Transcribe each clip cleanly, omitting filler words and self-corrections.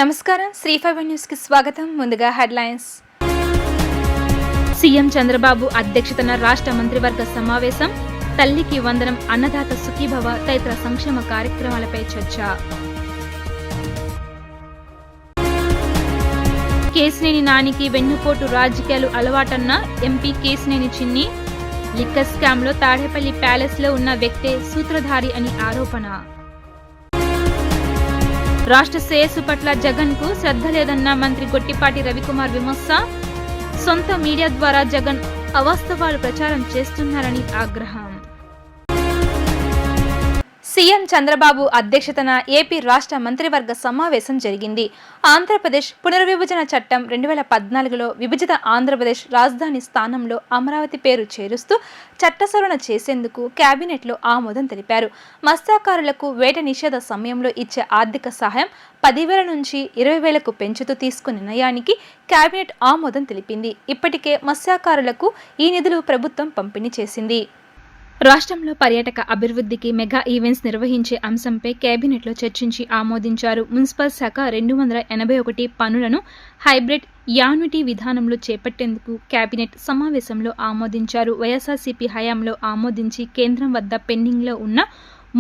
నమస్కారం, శ్రీ5 న్యూస్ కి స్వాగతం. ముందుగా హెడ్లైన్స్. సీఎం చంద్రబాబు అధ్యక్షతన రాష్ట్ర మంత్రివర్గ సమావేశం. తల్లికి వందనం, అన్నదాత సుఖీభవ తదితర సంక్షేమ కార్యక్రమాలపై చర్చ. కేశినేని నానికి వెన్నుపోటు రాజకీయాలు అలవాటన్న ఎంపీ కేశినేని చిన్ని. లిక్కర్ స్కామ్ లో తాడేపల్లి ప్యాలెస్ లో ఉన్న వ్యక్తే సూత్రధారి అని ఆరోపణ. రాష్ట్ర శ్రేయస్సు పట్ల జగన్ కు శ్రద్ధ లేదన్న మంత్రి గొట్టిపాటి రవికుమార్ విమర్శ. సొంత మీడియా ద్వారా జగన్ అవాస్తవాలు ప్రచారం చేస్తున్నారని ఆగ్రహం. సీఎం చంద్రబాబు అధ్యక్షతన ఏపీ రాష్ట్ర మంత్రివర్గ సమావేశం జరిగింది. ఆంధ్రప్రదేశ్ పునర్విభజన చట్టం 2014లో విభజిత ఆంధ్రప్రదేశ్ రాజధాని స్థానంలో అమరావతి పేరు చేరుస్తూ చట్ట సవరణ చేసేందుకు కేబినెట్లో ఆమోదం తెలిపారు. మత్స్యకారులకు వేట నిషేధ సమయంలో ఇచ్చే ఆర్థిక సహాయం 10,000 నుంచి 20,000కు పెంచుతూ తీసుకున్న నిర్ణయానికి కేబినెట్ ఆమోదం తెలిపింది. ఇప్పటికే మత్స్యకారులకు ఈ నిధులు ప్రభుత్వం పంపిణీ చేసింది. రాష్ట్రంలో పర్యాటక అభివృద్ధికి మెగా ఈవెంట్స్ నిర్వహించే అంశంపై కేబినెట్లో చర్చించి ఆమోదించారు. మున్సిపల్ శాఖ 281 పనులను హైబ్రిడ్ యాన్యుటీ విధానంలో చేపట్టేందుకు కేబినెట్ సమావేశంలో ఆమోదించారు. వైఎస్ఆర్సీపీ హయాంలో ఆమోదించి కేంద్రం వద్ద పెండింగ్లో ఉన్న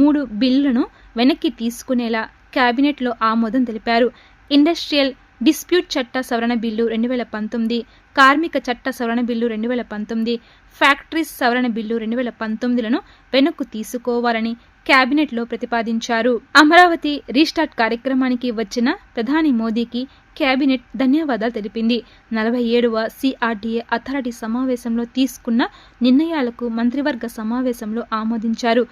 3 బిల్లులను వెనక్కి తీసుకునేలా కేబినెట్లో ఆమోదం తెలిపారు. ఇండస్ట్రియల్ డిస్ప్యూట్ చట్ట సవరణ బిల్లు 2019, కార్మిక చట్ట సవరణ బిల్లు 2019, ఫ్యాక్టరీస్ సవరణ బిల్లు 2019లను వెనక్కు తీసుకోవాలని కేబినెట్లో ప్రతిపాదించారు. అమరావతి రీస్టార్ట్ కార్యక్రమానికి వచ్చిన ప్రధాని మోదీకి కేబినెట్ ధన్యవాదాలు తెలిపింది. 47వ సిఆర్డీఏ అథారిటీ సమావేశంలో తీసుకున్న నిర్ణయాలకు మంత్రివర్గ సమావేశంలో ఆమోదించారు.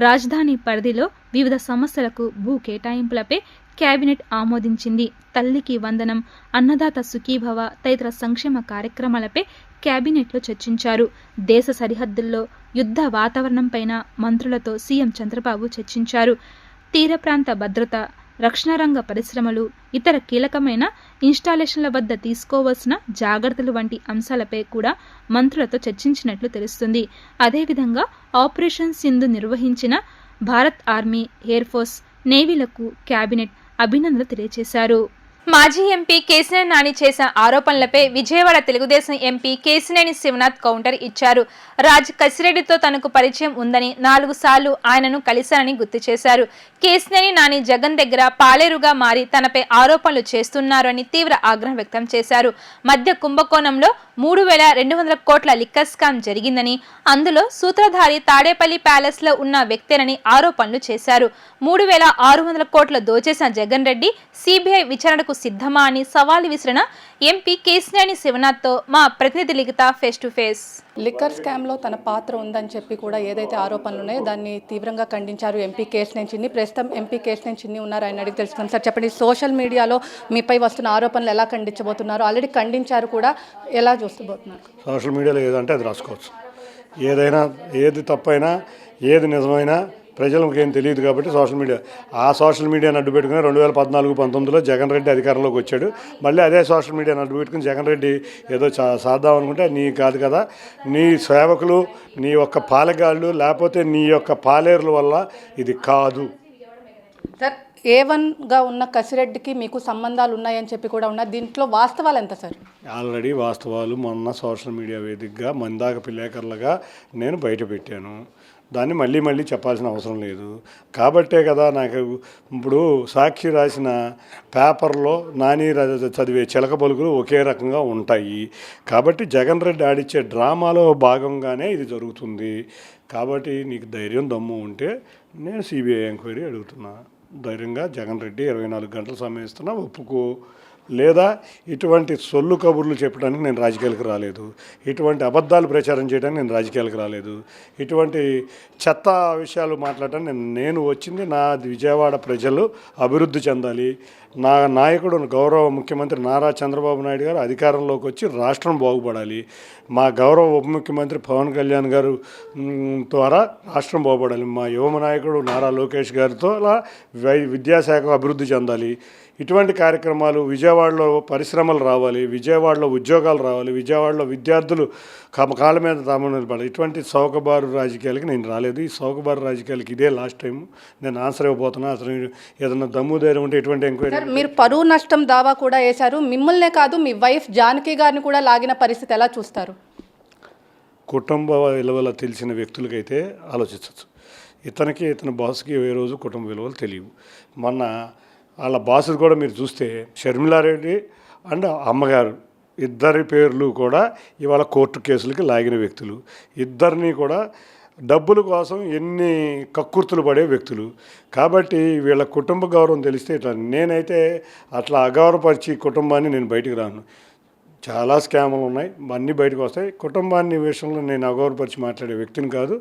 రాజధాని పరిధిలో వివిధ సమస్యలకు భూ కేటాయింపులపై కేబినెట్ ఆమోదించింది. తల్లికి వందనం, అన్నదాత సుఖీభవ తదితర సంక్షేమ కార్యక్రమాలపై కేబినెట్లో చర్చించారు. దేశ సరిహద్దుల్లో యుద్ధ వాతావరణంపైన మంత్రులతో సీఎం చంద్రబాబు చర్చించారు. తీర ప్రాంత భద్రత, రక్షణ రంగ పరిశ్రమలు, ఇతర కీలకమైన ఇన్స్టాలేషన్ల వద్ద తీసుకోవాల్సిన జాగ్రత్తలు వంటి అంశాలపై కూడా మంత్రులతో చర్చించినట్లు తెలుస్తుంది. అదేవిధంగా ఆపరేషన్ సింధు నిర్వహించిన భారత్ ఆర్మీ, ఎయిర్ ఫోర్స్, నేవీలకు కేబినెట్ అభినందనలు తెలియజేశారు. మాజీ ఎంపీ కేశినేని నాని చేసిన ఆరోపణలపై విజయవాడ తెలుగుదేశం ఎంపీ కేశినేని శివనాథ్ కౌంటర్ ఇచ్చారు. రాజ్ కసిరెడ్డితో తనకు పరిచయం ఉందని 4 సార్లు ఆయనను కలిశానని గుర్తు చేశారు. కేశినేని నాని జగన్ దగ్గర పాలేరుగా మారి తనపై ఆరోపణలు చేస్తున్నారు అని తీవ్ర ఆగ్రహం వ్యక్తం చేశారు. మద్య కుంభకోణంలో 3,200 కోట్ల లిక్కర్ స్కామ్ జరిగిందని, అందులో సూత్రధారి తాడేపల్లి ప్యాలెస్ లో ఉన్న వ్యక్తేనని ఆరోపణలు చేశారు. 3,600 కోట్ల దోచేసిన జగన్ రెడ్డి సిబిఐ విచారణకు సిద్ధమా అని సవాల్ విసిరిన ఎంపీ కేశినేని శివనాథ్తో మా ప్రతినిధి లిఖిత ఫేస్ టు ఫేస్. లిక్కర్ స్కామ్లో తన పాత్ర ఉందని చెప్పి కూడా ఏదైతే ఆరోపణలు ఉన్నాయో దాన్ని తీవ్రంగా ఖండించారు ఎంపీ కేశినేని చిన్ని. ప్రస్తుతం ఎంపీ కేశినేని చిన్ని ఉన్నారు, ఆయన అడిగి తెలుసుకుందాం. సార్ చెప్పండి, సోషల్ మీడియాలో మీపై వస్తున్న ఆరోపణలు ఎలా ఖండించబోతున్నారు? ఆల్రెడీ ఖండించారు కూడా, ఎలా చూస్తబోతున్నారు? సోషల్ మీడియాలో ఏదంటే అది రాసుకోవచ్చు. ఏదైనా, ఏది తప్పైనా, ఏది నిజమైనా ప్రజలకు ఏం తెలియదు కాబట్టి సోషల్ మీడియాని అడ్డు పెట్టుకుని 2014-19లో జగన్ రెడ్డి అధికారంలోకి వచ్చాడు. మళ్ళీ అదే సోషల్ మీడియాని అడ్డు పెట్టుకుని జగన్ రెడ్డి ఏదో సాధాం అనుకుంటే నీ కాదు కదా, నీ సేవకులు, నీ యొక్క పాలెగాళ్ళు, లేకపోతే నీ యొక్క పాలేరుల వల్ల ఇది కాదు. సార్, A1గా ఉన్న కసిరెడ్డికి మీకు సంబంధాలు ఉన్నాయని చెప్పి కూడా ఉన్నారు. దీంట్లో వాస్తవాలు ఎంత సార్? ఆల్రెడీ వాస్తవాలు మొన్న సోషల్ మీడియా వేదికగా మందాక పిల్లేకర్లుగా నేను బయట పెట్టాను. దాన్ని మళ్ళీ చెప్పాల్సిన అవసరం లేదు. కాబట్టే కదా నాకు ఇప్పుడు సాక్షి రాసిన పేపర్లో నాని చదివే చిలక పలుకులు ఒకే రకంగా ఉంటాయి. కాబట్టి జగన్ రెడ్డి ఆడిచ్చే డ్రామాలో భాగంగానే ఇది జరుగుతుంది. కాబట్టి నీకు ధైర్యం, దమ్ము ఉంటే నేను సిబిఐ ఎంక్వైరీ అడుగుతున్నా. ధైర్యంగా జగన్ రెడ్డి 24 గంటలు సమయం ఇస్తున్నా, ఒప్పుకో. లేదా ఇటువంటి సొల్లు కబుర్లు చెప్పడానికి నేను రాజకీయాలకు రాలేదు. ఇటువంటి అబద్ధాలు ప్రచారం చేయడానికి నేను రాజకీయాలకు రాలేదు. ఇటువంటి చెత్త విషయాలు మాట్లాడటానికి నేను వచ్చింది నా విజయవాడ ప్రజలు అభివృద్ధి చెందాలి. నా నాయకుడు గౌరవ ముఖ్యమంత్రి నారా చంద్రబాబు నాయుడు గారు అధికారంలోకి వచ్చి రాష్ట్రం బాగుపడాలి. మా గౌరవ ఉప ముఖ్యమంత్రి పవన్ కళ్యాణ్ గారు ద్వారా రాష్ట్రం బాగుపడాలి. మా యువ నాయకుడు నారా లోకేష్ గారితో అలా విద్యాశాఖ అభివృద్ధి చెందాలి. ఇటువంటి కార్యక్రమాలు విజయవాడ విజయవాడలో పరిశ్రమలు రావాలి, విజయవాడలో ఉద్యోగాలు రావాలి, విజయవాడలో విద్యార్థులు కాళ్ళ మీద తాము నిలబడాలి. ఇటువంటి చౌకబారు రాజకీయాలకి నేను రాలేదు. ఈ చౌకబారు రాజకీయాలకి ఇదే లాస్ట్ టైం. నేను ఆన్సర్ ఇవ్వబోతున్నా. అసలు ఏదైనా దమ్ము ధైర్యం ఉంటే ఎటువంటి ఎంక్వైరీ. సార్, మీరు పరువు నష్టం దావా కూడా వేశారు. మిమ్మల్నే కాదు, మీ వైఫ్ జానకి గారిని కూడా లాగిన పరిస్థితి ఎలా చూస్తారు? కుటుంబ విలువలు తెలిసిన వ్యక్తులకైతే ఆలోచించవచ్చు. ఇతని బాస్కి ఏ రోజు కుటుంబ విలువలు తెలియవు. మొన్న వాళ్ళ బాసులు కూడా మీరు చూస్తే షర్మిలారెడ్డి అండ్ అమ్మగారు ఇద్దరి పేర్లు కూడా ఇవాళ కోర్టు కేసులకి లాగిన వ్యక్తులు. ఇద్దరిని కూడా డబ్బుల కోసం ఎన్ని కక్కుర్తులు పడే వ్యక్తులు. కాబట్టి వీళ్ళ కుటుంబ గౌరవం తెలిస్తే ఇట్లా నేనైతే అట్లా అగౌరవపరిచి కుటుంబాన్ని నేను బయటికి రాను. చాలా స్కాములు ఉన్నాయి, అన్నీ బయటకు వస్తాయి. కుటుంబాన్ని విషయంలో నేను అగౌరవపరిచి మాట్లాడే వ్యక్తిని కాదు.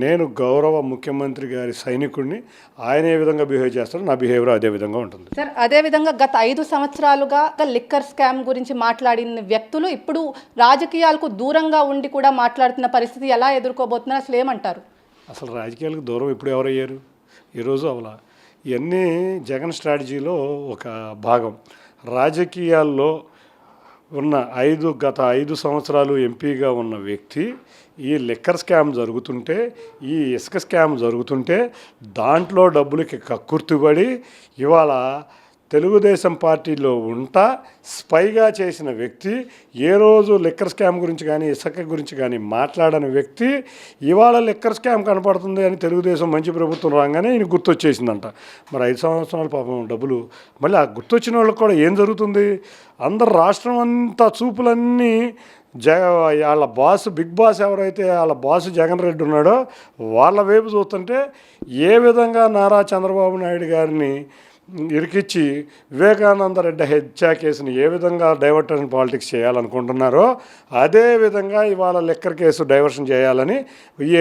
నేను గౌరవ ముఖ్యమంత్రి గారి సైనికుడిని. ఆయన ఏ విధంగా బిహేవ్ చేస్తారో నా బిహేవియర్ అదే విధంగా ఉంటుంది. సార్, అదేవిధంగా గత 5 సంవత్సరాలుగా లిక్కర్ స్కామ్ గురించి మాట్లాడిన వ్యక్తులు ఇప్పుడు రాజకీయాలకు దూరంగా ఉండి కూడా మాట్లాడుతున్న పరిస్థితి ఎలా ఎదుర్కోబోతున్నారు? అసలు ఏమంటారు? అసలు రాజకీయాలకు దూరం ఇప్పుడు ఎవరయ్యారు? ఈరోజు అవలా. ఇవన్నీ జగన్ స్ట్రాటజీలో ఒక భాగం. రాజకీయాల్లో ఉన్న గత 5 సంవత్సరాలు ఎంపీగా ఉన్న వ్యక్తి ఈ లిక్కర్ స్కామ్ జరుగుతుంటే, ఈ ఇసుక స్కామ్ జరుగుతుంటే దాంట్లో డబ్బులకి కక్కుర్తిపడి ఇవాళ తెలుగుదేశం పార్టీలో ఉంటా స్పైగా చేసిన వ్యక్తి, ఏ రోజు లిక్కర్ స్కామ్ గురించి కానీ ఇసుక గురించి కానీ మాట్లాడని వ్యక్తి ఇవాళ లిక్కర్ స్కామ్ కనపడుతుంది అని తెలుగుదేశం మంచి ప్రభుత్వం రాగానే ఈయన గుర్తొచ్చేసిందంట. మరి 5 సంవత్సరాలు పాపం డబ్బులు మళ్ళీ ఆ గుర్తొచ్చిన వాళ్ళకి కూడా ఏం జరుగుతుంది? అందరు రాష్ట్రం అంతా చూపులన్నీ వాళ్ళ బాస్, బిగ్ బాస్ ఎవరైతే వాళ్ళ బాస్ జగన్ రెడ్డి ఉన్నాడో వాళ్ళ వైపు చూస్తుంటే ఏ విధంగా నారా చంద్రబాబు నాయుడు గారిని ఇరికిచ్చి వివేకానంద రెడ్డి హత్య కేసుని ఏ విధంగా డైవర్షన్ పాలిటిక్స్ చేయాలనుకుంటున్నారో అదే విధంగా ఇవాళ లిక్కర్ కేసు డైవర్షన్ చేయాలని ఈ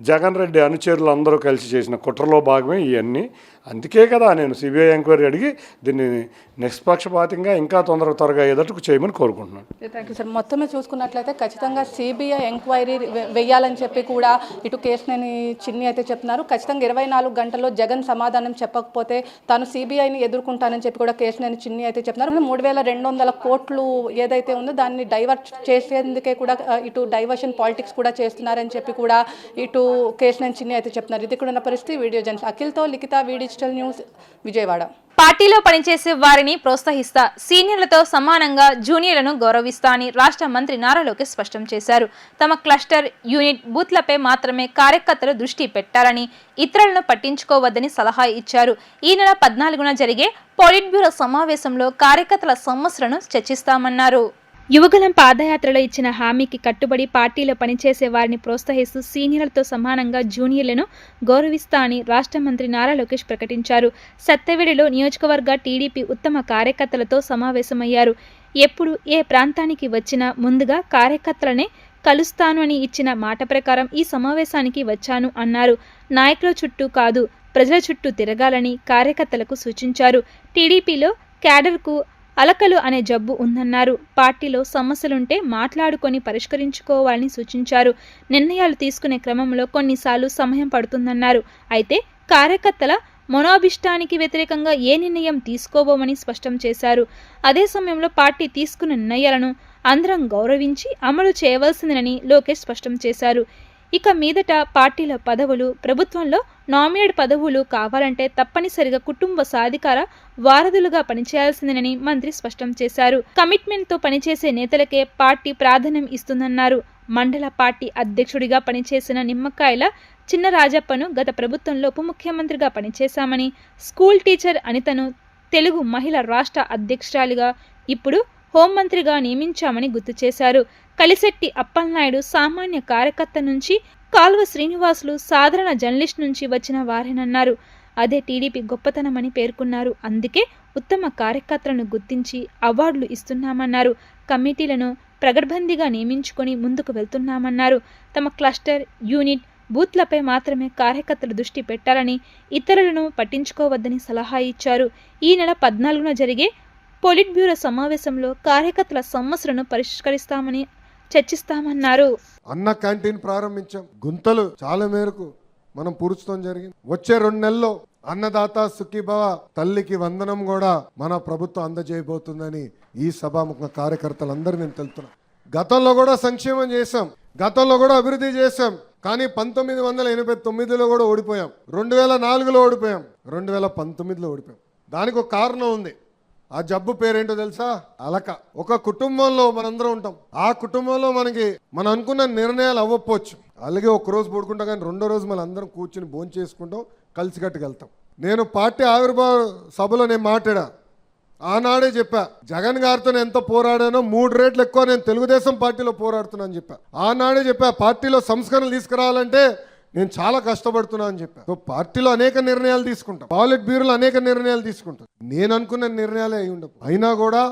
జగన్ రెడ్డి అనుచరులు అందరూ కలిసి చేసిన కుట్రలో భాగమే ఇవన్నీ. అందుకే కదా నేను సిబిఐ ఎంక్వైరీ అడిగి దీన్ని నిష్పక్షపాతంగా ఇంకా త్వరగా ఎదుటకు చేయమని కోరుకుంటున్నాను. Thank you sir. మొత్తమే చూసుకున్నట్లయితే ఖచ్చితంగా సిబిఐ ఎంక్వైరీ వేయాలని చెప్పి కూడా ఇటు కేసునేని చిన్ని అయితే చెప్తున్నారు. ఖచ్చితంగా 24 గంటల్లో జగన్ సమాధానం చెప్పకపోతే తాను సిబిఐని ఎదుర్కొంటానని చెప్పి కూడా కేసునేని చిన్ని అయితే చెప్తున్నారు. 3200 కోట్లు ఏదైతే ఉందో దాన్ని డైవర్ట్ చేసేందుకే కూడా ఇటు డైవర్షన్ పాలిటిక్స్ కూడా చేస్తున్నారని చెప్పి కూడా ఇటు కేసునేని చిన్ని అయితే చెప్తున్నారు. ఇది కూడా ఉన్న పరిస్థితి. వీడియో జర్నలిస్ట్ అఖిల్తో లిఖిత, డిజిటల్ న్యూస్, విజయవాడ. పార్టీలో పనిచేసే వారిని ప్రోత్సహిస్తా, సీనియర్లతో సమానంగా జూనియర్లను గౌరవిస్తా అని రాష్ట్ర మంత్రి నారా లోకేష్ స్పష్టం చేశారు. తమ క్లస్టర్, యూనిట్ బూత్లపై మాత్రమే కార్యకర్తలు దృష్టి పెట్టాలని, ఇతరులను పట్టించుకోవద్దని సలహా ఇచ్చారు. ఈ నెల 14న జరిగే పొలిట్ బ్యూరో సమావేశంలో కార్యకర్తల సమస్యలను చర్చిస్తామన్నారు. యువగలం పాదయాత్రలో ఇచ్చిన హామీకి కట్టుబడి పార్టీలో పనిచేసే వారిని ప్రోత్సహిస్తూ సీనియర్లతో సమానంగా జూనియర్లను గౌరవిస్తా అని రాష్ట్ర మంత్రి నారా లోకేష్ ప్రకటించారు. సత్తెవేడిలో నియోజకవర్గ టీడీపీ ఉత్తమ కార్యకర్తలతో సమావేశమయ్యారు. ఎప్పుడు ఏ ప్రాంతానికి వచ్చినా ముందుగా కార్యకర్తలనే కలుస్తాను అని ఇచ్చిన మాట ప్రకారం ఈ సమావేశానికి వచ్చాను అన్నారు. నాయకుల చుట్టూ కాదు, ప్రజల చుట్టూ తిరగాలని కార్యకర్తలకు సూచించారు. టీడీపీలో క్యాడర్కు అలకలు అనే జబ్బు ఉందన్నారు. పార్టీలో సమస్యలుంటే మాట్లాడుకొని పరిష్కరించుకోవాలని సూచించారు. నిర్ణయాలు తీసుకునే క్రమంలో కొన్నిసార్లు సమయం పడుతుందన్నారు. అయితే కార్యకర్తల మనోభిష్టానికి వ్యతిరేకంగా ఏ నిర్ణయం తీసుకోబోమని స్పష్టం చేశారు. అదే సమయంలో పార్టీ తీసుకున్న నిర్ణయాలను అందరం గౌరవించి అమలు చేయవలసిందని లోకేష్ స్పష్టం చేశారు. ఇక మీదట పార్టీల పదవులు, ప్రభుత్వంలో నామినేట్ పదవులు కావాలంటే తప్పనిసరిగా కుటుంబ సాధికార వారధులుగా పనిచేయాల్సిందేనని మంత్రి స్పష్టం చేశారు. కమిట్మెంట్తో పనిచేసే నేతలకే పార్టీ ప్రాధాన్యం ఇస్తుందన్నారు. మండల పార్టీ అధ్యక్షుడిగా పనిచేసిన నిమ్మకాయల చిన్నరాజప్పను గత ప్రభుత్వంలో ఉప ముఖ్యమంత్రిగా పనిచేశామని, స్కూల్ టీచర్ అనితను తెలుగు మహిళా రాష్ట్ర అధ్యక్షురాలిగా, ఇప్పుడు హోంమంత్రిగా నియమించామని గుర్తు చేశారు. కలిశెట్టి అప్పలనాయుడు సామాన్య కార్యకర్త నుంచి, కాల్వ శ్రీనివాసులు సాధారణ జర్నలిస్ట్ నుంచి వచ్చిన వారేనన్నారు. అదే టీడీపీ గొప్పతనమని పేర్కొన్నారు. అందుకే ఉత్తమ కార్యకర్తలను గుర్తించి అవార్డులు ఇస్తున్నామన్నారు. కమిటీలను ప్రగడ్బందీగా నియమించుకొని ముందుకు వెళ్తున్నామన్నారు. తమ క్లస్టర్, యూనిట్ బూత్లపై మాత్రమే కార్యకర్తలు దృష్టి పెట్టాలని, ఇతరులను పట్టించుకోవద్దని సలహా ఇచ్చారు. ఈ నెల 14న జరిగే పొలిట్ బ్యూరో సమావేశంలో కార్యకర్తల సమస్యలను పరిష్కరిస్తామని చర్చిస్తామన్నారు. అన్న క్యాంటీన్ ప్రారంభించాం. గుంతలు చాలా మేరకు మనం పూడ్చడం జరిగింది. వచ్చే 2 నెలల్లో అన్నదాత సుఖీభవ, తల్లికి వందనం కూడా మన ప్రభుత్వం అందజేయబోతుందని ఈ సభాముఖ కార్యకర్తలందరూ నేను తెలుపుతున్నా. గతంలో కూడా సంక్షేమం చేశాం, గతంలో కూడా అభివృద్ధి చేశాం. కానీ 1989లో కూడా ఓడిపోయాం, 2004లో ఓడిపోయాం, 2019లో ఓడిపోయాం. దానికి ఒక కారణం ఉంది. ఆ జబ్బు పేరేంటో తెలుసా? అలక. ఒక కుటుంబంలో మనందరం ఉంటాం. ఆ కుటుంబంలో మనం అనుకున్న నిర్ణయాలు అవ్వకపోవచ్చు. అలాగే ఒక రోజు పడుకుంటాం, కానీ రెండో రోజు మనం అందరం కూర్చుని భోంచేసుకుంటాం, చేసుకుంటాం, కలిసికట్టుకెళ్తాం. నేను పార్టీ ఆవిర్భావ సభలో నేను మాట్లాడా, ఆనాడే చెప్పా, జగన్ గారితో నేను ఎంత పోరాడానో 3 రెట్లు ఎక్కువ నేను తెలుగుదేశం పార్టీలో పోరాడుతున్నా అని చెప్పా. ఆనాడే చెప్పా, పార్టీలో సంస్కరణలు తీసుకురావాలంటే నేను చాలా కష్టపడుతున్నా అని చెప్పా. సో పార్టీలో అనేక నిర్ణయాలు తీసుకుంటాం, పాలిట్ బ్యూరోలో అనేక నిర్ణయాలు తీసుకుంటాం. నేను అనుకున్న నిర్ణయాలే అయి ఉండవు. అయినా కూడా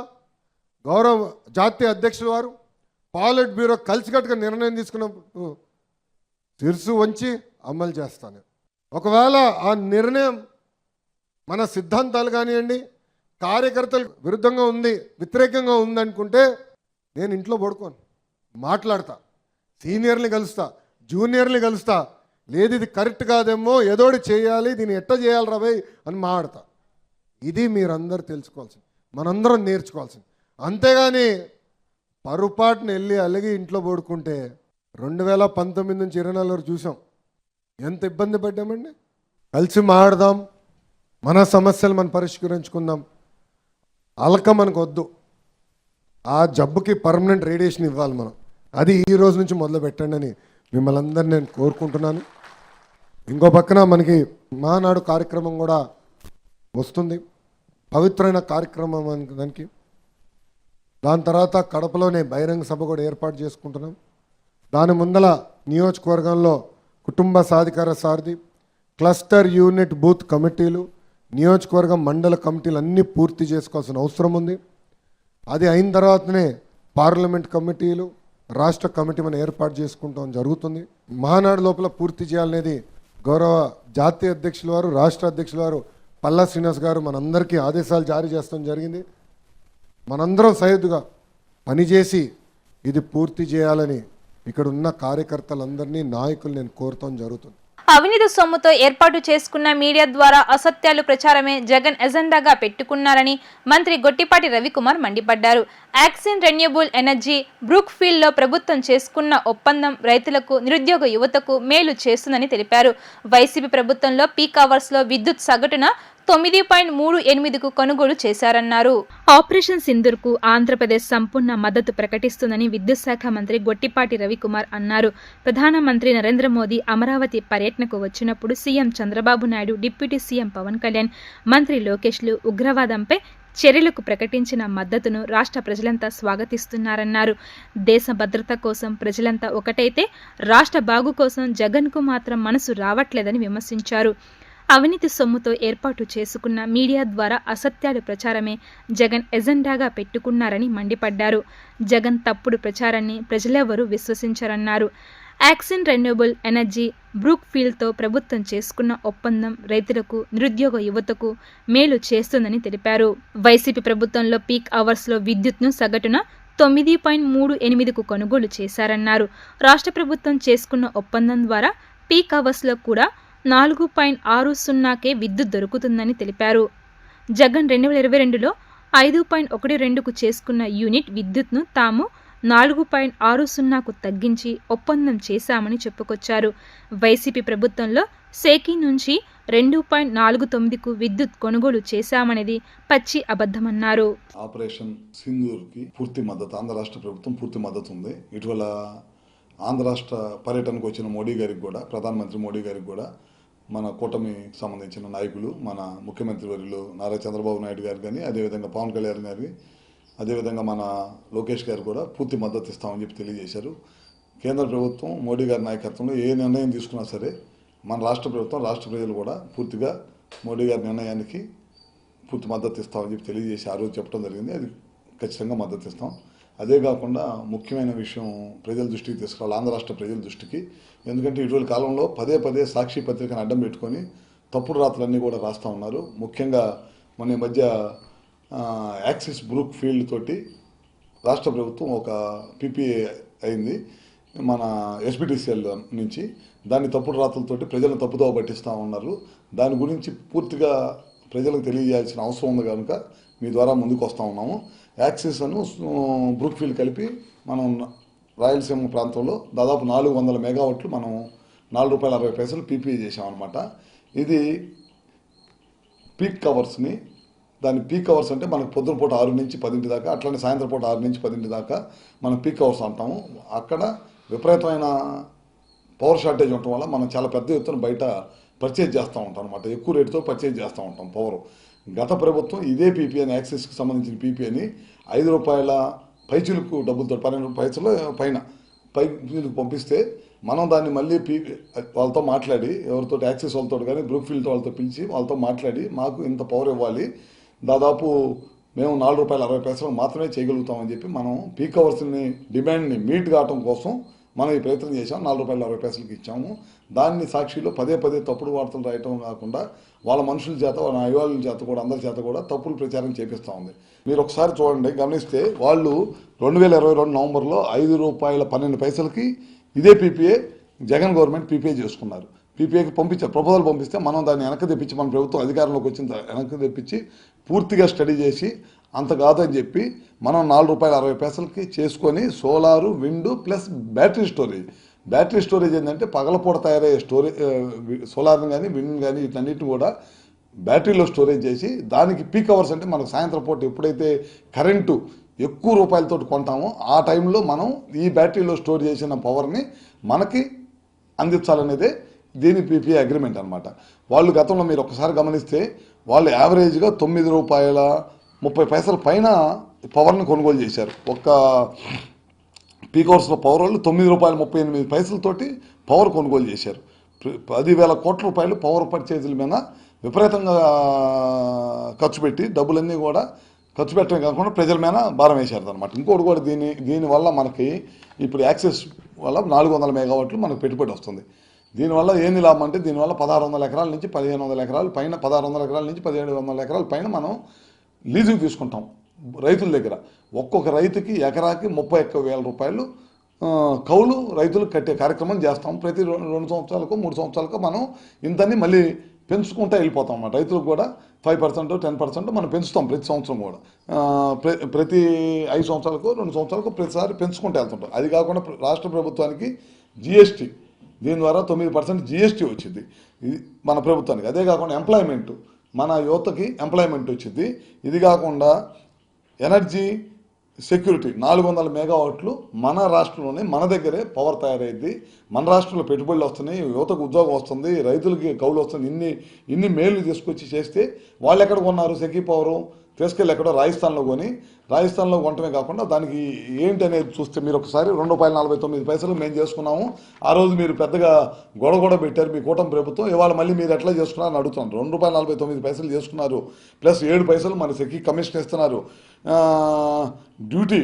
గౌరవ జాతీయ అధ్యక్షుల వారు పాలిట్ బ్యూరో కలిసికట్టుగా నిర్ణయం తీసుకున్నప్పుడు శిరసు వంచి అమలు చేస్తాను. ఒకవేళ ఆ నిర్ణయం మన సిద్ధాంతాలు కానివ్వండి, కార్యకర్తలకు విరుద్ధంగా ఉంది, వ్యతిరేకంగా ఉందనుకుంటే నేను ఇంట్లో పడుకోను, మాట్లాడతా, సీనియర్ని కలుస్తా, జూనియర్ని కలుస్తా. లేదు ఇది కరెక్ట్ కాదేమో, ఏదోటి చేయాలి, దీన్ని ఎట్ట చేయాలి రాబోయ్ అని మాట్లాడతా. ఇది మీరందరూ తెలుసుకోవాల్సింది, మనందరం నేర్చుకోవాల్సింది. అంతేగాని పొరపాటున వెళ్ళి అలాగే ఇంట్లో పడుకుంటే 2019 నుంచి 24 వరకు చూసాం ఎంత ఇబ్బంది పడ్డామండి. కలిసి మాట్లాడదాం, మన సమస్యలు మనం పరిష్కరించుకుందాం. అలక మనకు వద్దు, ఆ జబ్బుకి పర్మనెంట్ రేడియేషన్ ఇవ్వాలి మనం. అది ఈ రోజు నుంచి మొదలు పెట్టండి అని మిమ్మల్ని అందరినీ నేను కోరుకుంటున్నాను. ఇంకో పక్కన మనకి మహానాడు కార్యక్రమం కూడా వస్తుంది, పవిత్రమైన కార్యక్రమం దానికి. దాని తర్వాత కడపలోనే బహిరంగ సభ కూడా ఏర్పాటు చేసుకుంటున్నాం. దాని ముందల నియోజకవర్గంలో కుటుంబ సాధికార సారథి, క్లస్టర్ యూనిట్ బూత్ కమిటీలు, నియోజకవర్గం మండల కమిటీలు అన్నీ పూర్తి చేసుకోవాల్సిన అవసరం ఉంది. అది అయిన తర్వాతనే పార్లమెంట్ కమిటీలు, రాష్ట్ర కమిటీ మనం ఏర్పాటు చేసుకుంటాం జరుగుతుంది. మహానాడు లోపల పూర్తి చేయాలనేది గౌరవ జాతీయ అధ్యక్షుల వారు, రాష్ట్ర అధ్యక్షుల వారు పల్లా శ్రీనివాస్ గారు మనందరికీ ఆదేశాలు జారీ చేస్తాం జరిగింది. మనందరం సహేతుగా పనిచేసి ఇది పూర్తి చేయాలని ఇక్కడ ఉన్న కార్యకర్తలందరినీ, నాయకులు నేను కోరటం జరుగుతుంది. అవినీతి సొమ్ముతో ఏర్పాటు చేసుకున్న మీడియా ద్వారా అసత్యాలు ప్రచారమే జగన్ ఎజెండాగా పెట్టుకున్నారని మంత్రి గొట్టిపాటి రవికుమార్ మండిపడ్డారు. యాక్సిన్ రెన్యూబుల్ ఎనర్జీ బ్రూక్ ఫీల్డ్ లో ప్రభుత్వం చేసుకున్న ఒప్పందం రైతులకు, నిరుద్యోగ యువతకు మేలు చేస్తుందని తెలిపారు. వైసీపీ ప్రభుత్వంలో పీక్ అవర్స్ లో విద్యుత్ సగటున 9.38కు కొనుగోలు చేశారన్నారు. ఆపరేషన్ సింధూర్ కు ఆంధ్రప్రదేశ్ సంపూర్ణ మద్దతు ప్రకటిస్తుందని విద్యుత్ శాఖ మంత్రి గొట్టిపాటి రవికుమార్ అన్నారు. ప్రధానమంత్రి నరేంద్ర మోదీ అమరావతి పర్యటనకు వచ్చినప్పుడు CM Chandrababu Naidu, deputy CM Pawan Kalyan, మంత్రి లోకేష్లు ఉగ్రవాదంపై చర్యలకు ప్రకటించిన మద్దతును రాష్ట్ర ప్రజలంతా స్వాగతిస్తున్నారన్నారు. దేశ భద్రత కోసం ప్రజలంతా ఒకటైతే రాష్ట్ర బాగు కోసం జగన్కు మాత్రం మనసు రావట్లేదని విమర్శించారు. అవినీతి సొమ్ముతో ఏర్పాటు చేసుకున్న మీడియా ద్వారా అసత్యాలు ప్రచారమే జగన్ ఎజెండాగా పెట్టుకున్నారని మండిపడ్డారు. జగన్ తప్పుడు ప్రచారాన్ని ప్రజలెవరూ విశ్వసించరన్నారు. యాక్సిన్ రెన్యూబుల్ ఎనర్జీ బ్రూక్ ఫీల్డ్తో ప్రభుత్వం చేసుకున్న ఒప్పందం రైతులకు, నిరుద్యోగ యువతకు మేలు చేస్తుందని తెలిపారు. వైసీపీ ప్రభుత్వంలో పీక్ అవర్స్లో విద్యుత్ను సగటున 9.38కు కొనుగోలు చేశారన్నారు. రాష్ట్ర ప్రభుత్వం చేసుకున్న ఒప్పందం ద్వారా పీక్ అవర్స్లో కూడా 4.60కే విద్యుత్ దొరుకుతుందని తెలిపారు. జగన్ 2022లో 5.12కు చేసుకున్న యూనిట్ విద్యుత్ను తాము 4.60కు తగ్గించి ఒప్పందం చేశామని చెప్పుకొచ్చారు. వైసీపీ ప్రభుత్వంలో సేకీ నుంచి 2.49కు విద్యుత్ కొనుగోలు చేశామనేది పచ్చి అబద్ధమన్నారు. ఆపరేషన్ సింధూర్కి పూర్తి మద్దతు, ఆంధ్ర రాష్ట్ర ప్రభుత్వం పూర్తి మద్దతు ఉంది. ఇటీవల ఆంధ్ర రాష్ట్ర పర్యటనకు వచ్చిన మోడీ గారికి కూడా, ప్రధానమంత్రి మోడీ గారికి కూడా మన కూటమికి సంబంధించిన నాయకులు, మన ముఖ్యమంత్రి వర్యులు నారా చంద్రబాబు నాయుడు గారు కానీ, అదేవిధంగా పవన్ కళ్యాణ్ గారి, అదేవిధంగా మన లోకేష్ గారు కూడా పూర్తి మద్దతు ఇస్తామని చెప్పి తెలియజేశారు. కేంద్ర ప్రభుత్వం మోడీ గారి నాయకత్వంలో ఏ నిర్ణయం తీసుకున్నా సరే మన రాష్ట్ర ప్రభుత్వం, రాష్ట్ర ప్రజలు కూడా పూర్తిగా మోడీ గారి నిర్ణయానికి పూర్తి మద్దతు ఇస్తామని చెప్పి తెలియజేసి ఆ రోజు చెప్పడం జరిగింది. అది ఖచ్చితంగా మద్దతు ఇస్తాం. అదే కాకుండా ముఖ్యమైన విషయం ప్రజల దృష్టికి తీసుకురావాలి, ఆంధ్ర రాష్ట్ర ప్రజల దృష్టికి. ఎందుకంటే ఇటీవల కాలంలో పదే పదే సాక్షి పత్రికను అడ్డం పెట్టుకొని తప్పుడు రాతలన్నీ కూడా రాస్తూ ఉన్నారు. ముఖ్యంగా మన మధ్య యాక్సిస్ బ్రూక్ ఫీల్డ్ తోటి రాష్ట్ర ప్రభుత్వం ఒక పీపీఏ అయింది మన ఎస్బిటిసిఎల్ నుంచి. దాన్ని తప్పుడు రాతలతోటి ప్రజలను తప్పుదోవ పట్టిస్తూ ఉన్నారు. దాని గురించి పూర్తిగా ప్రజలకు తెలియజేయాల్సిన అవసరం ఉంది కనుక మీ ద్వారా ముందుకు వస్తూ ఉన్నాము. యాక్సిస్ అను బ్రూక్ఫీల్డ్ కలిపి మనం రాయలసీమ ప్రాంతంలో దాదాపు 400 మెగావాట్లు మనం ₹4.60 పీపీఏ చేసామన్నమాట. ఇది పీక్ కవర్స్ని, దాని పీక్ అవర్స్ అంటే మనకు పొద్దున పూట 6 నుంచి 10 దాకా, అట్లనే సాయంత్రం పూట 6 నుంచి 10 దాకా మనం పీక్ అవర్స్ అంటాము. అక్కడ విపరీతమైన పవర్ షార్టేజ్ ఉండటం వల్ల మనం చాలా పెద్ద ఎత్తున బయట పర్చేజ్ చేస్తూ ఉంటాం అనమాట. ఎక్కువ రేటుతో పర్చేజ్ చేస్తూ ఉంటాం పవర్. గత ప్రభుత్వం ఇదే పీపీఏని, యాక్సిస్కి సంబంధించిన పీపీఏని ₹5 పైచీలకు డబ్బులతో 12 పైసలు పైచీలకు పంపిస్తే మనం దాన్ని మళ్ళీ వాళ్ళతో మాట్లాడి, ఎవరితో యాక్సిస్ వాళ్ళతో కానీ బ్రూక్ఫీల్డ్ వాళ్ళతో పిలిచి వాళ్ళతో మాట్లాడి మాకు ఇంత పవర్ ఇవ్వాలి, దాదాపు మేము ₹4.60 మాత్రమే చేయగలుగుతామని చెప్పి మనం పీక్ అవర్స్ని డిమాండ్ని మీట్ కావటం కోసం మనం ఈ ప్రయత్నం చేసాం. ₹4.60 ఇచ్చాము. దాన్ని సాక్షిలో పదే తప్పుడు వార్తలు రాయటం కాకుండా వాళ్ళ మనుషుల చేత, వాళ్ళ అభివాళ్ళ చేత కూడా, అందరి చేత కూడా తప్పులు ప్రచారం చేపిస్తూ ఉంది. మీరు ఒకసారి చూడండి, గమనిస్తే వాళ్ళు 2022 నవంబర్లో ₹5.12 ఇదే పీపీఏ జగన్ గవర్నమెంట్ పీపీఏ చేసుకున్నారు. పీపీఏకి పంపించారు, ప్రపోజల్ పంపిస్తే మనం దాన్ని వెనక్కి తెప్పించి, మన ప్రభుత్వం అధికారంలోకి వచ్చిన వెనక్కి తెప్పించి పూర్తిగా స్టడీ చేసి అంత కాదని చెప్పి మనం ₹4.60 చేసుకొని solar, wind plus battery storage ఏంటంటే పగలపూట తయారయ్యే సోలార్ని కానీ విండ్ కానీ వీటన్నిటిని కూడా బ్యాటరీలో స్టోరేజ్ చేసి దానికి పీక్ అవర్స్ అంటే మనకు సాయంత్రం పూట ఎప్పుడైతే కరెంటు ఎక్కువ రూపాయలతో కొంటామో ఆ టైంలో మనం ఈ బ్యాటరీలో స్టోర్ చేసిన పవర్ని మనకి అందించాలనేదే దీని పీపీఏ అగ్రిమెంట్ అనమాట. వాళ్ళు గతంలో మీరు ఒకసారి గమనిస్తే వాళ్ళు యావరేజ్గా ₹9.30 పైన పవర్ని కొనుగోలు చేశారు. ఒక్క పీక్ అవర్స్లో పవర్ వాళ్ళు ₹9.38 పవర్ కొనుగోలు చేశారు. 10,000 కోట్ల రూపాయలు పవర్ పర్చేజీల మీద విపరీతంగా ఖర్చు పెట్టి డబ్బులన్నీ కూడా ఖర్చు పెట్టడం కాకుండా ప్రజల మీద భారం వేశారు అనమాట. ఇంకోటి కూడా దీనివల్ల మనకి ఇప్పుడు యాక్సెస్ వల్ల 400 మెగావాట్లు మనకు పెట్టుబడి వస్తుంది. దీనివల్ల ఏంది లాభం అంటే దీనివల్ల 1600 ఎకరాల నుంచి 1500 ఎకరాల పైన, 1600 ఎకరాల నుంచి 1700 ఎకరాల పైన మనం లీజుకు తీసుకుంటాం రైతుల దగ్గర. ఒక్కొక్క రైతుకి ఎకరాకి ₹31,000 కౌలు రైతులకు కట్టే కార్యక్రమం చేస్తాం. ప్రతి 2 సంవత్సరాలకు 3 సంవత్సరాలకు మనం ఇంతని మళ్ళీ పెంచుకుంటూ వెళ్ళిపోతాం అన్నమాట. రైతులకు కూడా 5% 10% మనం పెంచుతాం ప్రతి సంవత్సరం కూడా. ప్రతి 5 సంవత్సరాలకు 2 సంవత్సరాలకు ప్రతిసారి పెంచుకుంటూ వెళ్తుంటాం. అది కాకుండా రాష్ట్ర ప్రభుత్వానికి జీఎస్టీ, దీని ద్వారా 9% జీఎస్టీ వచ్చింది ఇది మన ప్రభుత్వానికి. అదే కాకుండా ఎంప్లాయ్మెంట్, మన యువతకి ఎంప్లాయ్మెంట్ వచ్చింది. ఇది కాకుండా ఎనర్జీ సెక్యూరిటీ 400 మెగావాట్లు మన రాష్ట్రంలోనే మన దగ్గరే పవర్ తయారైంది. మన రాష్ట్రంలో పెట్టుబడులు వస్తున్నాయి, యువతకు ఉద్యోగం వస్తుంది, రైతులకి కౌలు వస్తుంది. ఇన్ని మేలు తీసుకొచ్చి చేస్తే వాళ్ళు ఎక్కడ కొన్నారు సెకీ పవరు? తీసుకెళ్ళి ఎక్కడో రాజస్థాన్లో కొనటమే కాకుండా దానికి ఏంటి అనేది చూస్తే మీరు ఒకసారి ₹2.49 మేము చేసుకున్నాము. ఆ రోజు మీరు పెద్దగా గొడవ పెట్టారు మీ కూటమి ప్రభుత్వం. ఇవాళ మళ్ళీ మీరు ఎట్లా చేసుకున్నారని అడుగుతాను. ₹2.49 చేసుకున్నారు, ప్లస్ 7 పైసలు మన సెకీ కమిషన్ ఇస్తున్నారు. డ్యూటీ,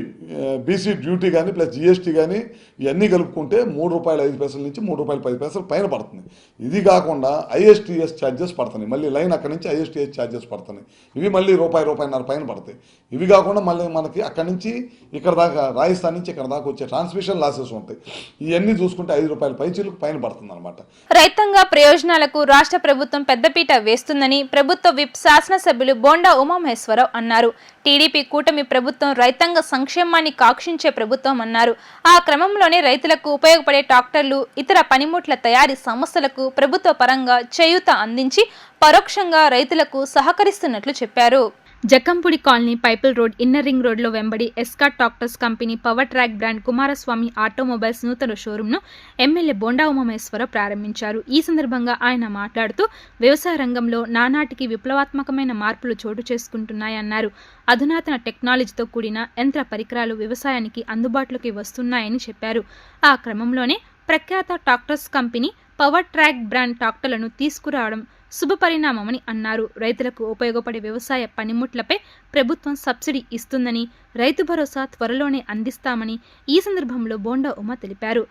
బీసీ డ్యూటీ కానీ ప్లస్ జీఎస్టీ కానీ ఇవన్నీ కలుపుకుంటే ₹3.05 నుంచి ₹3.10 పైన పడుతుంది. ఇది కాకుండా ఐఎస్టీఎస్ ఛార్జెస్ పడుతున్నాయి, మళ్ళీ లైన్ అక్కడి నుంచి ఐఎస్టీఎస్ ఛార్జెస్ పడుతున్నాయి. ఇవి మళ్ళీ ₹1.50 పైన పడతాయి. ఇవి కాకుండా మళ్ళీ మనకి అక్కడి నుంచి ఇక్కడ దాకా, రాజస్థాన్ నుంచి ఇక్కడ దాకా వచ్చే ట్రాన్స్మిషన్ లాసెస్ ఉంటాయి. ఇవన్నీ చూసుకుంటే ₹5 పైచీలకు పైన పడుతుంది అనమాట. రైతాంగ ప్రయోజనాలకు రాష్ట్ర ప్రభుత్వం పెద్దపీట వేస్తుందని ప్రభుత్వ విప్ శాసనసభ్యులు బోండా ఉమామహేశ్వరరావు అన్నారు. టీడీపీ కూటమి ప్రభుత్వం రైతాంగ సంక్షేమాన్ని కాక్షించే ప్రభుత్వం అన్నారు. ఆ క్రమంలోనే రైతులకు ఉపయోగపడే ట్రాక్టర్లు, ఇతర పనిముట్ల తయారీ సంస్థలకు ప్రభుత్వ పరంగా చేయూత అందించి పరోక్షంగా రైతులకు సహకరిస్తున్నట్లు చెప్పారు. Jakkampudi colony, pipeline road, inner ring రోడ్లో వెంబడి Escort tractors company power track brand Kumaraswamy automobiles నూతన షోరూంను ఎమ్మెల్యే బోండా ఉమామహేశ్వరరావు ప్రారంభించారు. ఈ సందర్భంగా ఆయన మాట్లాడుతూ వ్యవసాయ రంగంలో నానాటికి విప్లవాత్మకమైన మార్పులు చోటు చేసుకుంటున్నాయన్నారు. అధునాతన టెక్నాలజీతో కూడిన యంత్ర పరికరాలు వ్యవసాయానికి అందుబాటులోకి వస్తున్నాయని చెప్పారు. ఆ క్రమంలోనే ప్రఖ్యాత tractors company power track brand ట్రాక్టర్లను తీసుకురావడం శుభపరిణామమని అన్నారు. రైతులకు ఉపయోగపడే వ్యవసాయ పనిముట్లపై ప్రభుత్వం సబ్సిడీ ఇస్తుందని, రైతు భరోసా త్వరలోనే అందిస్తామని ఈ సందర్భంలో బోండా ఉమ తెలిపారు.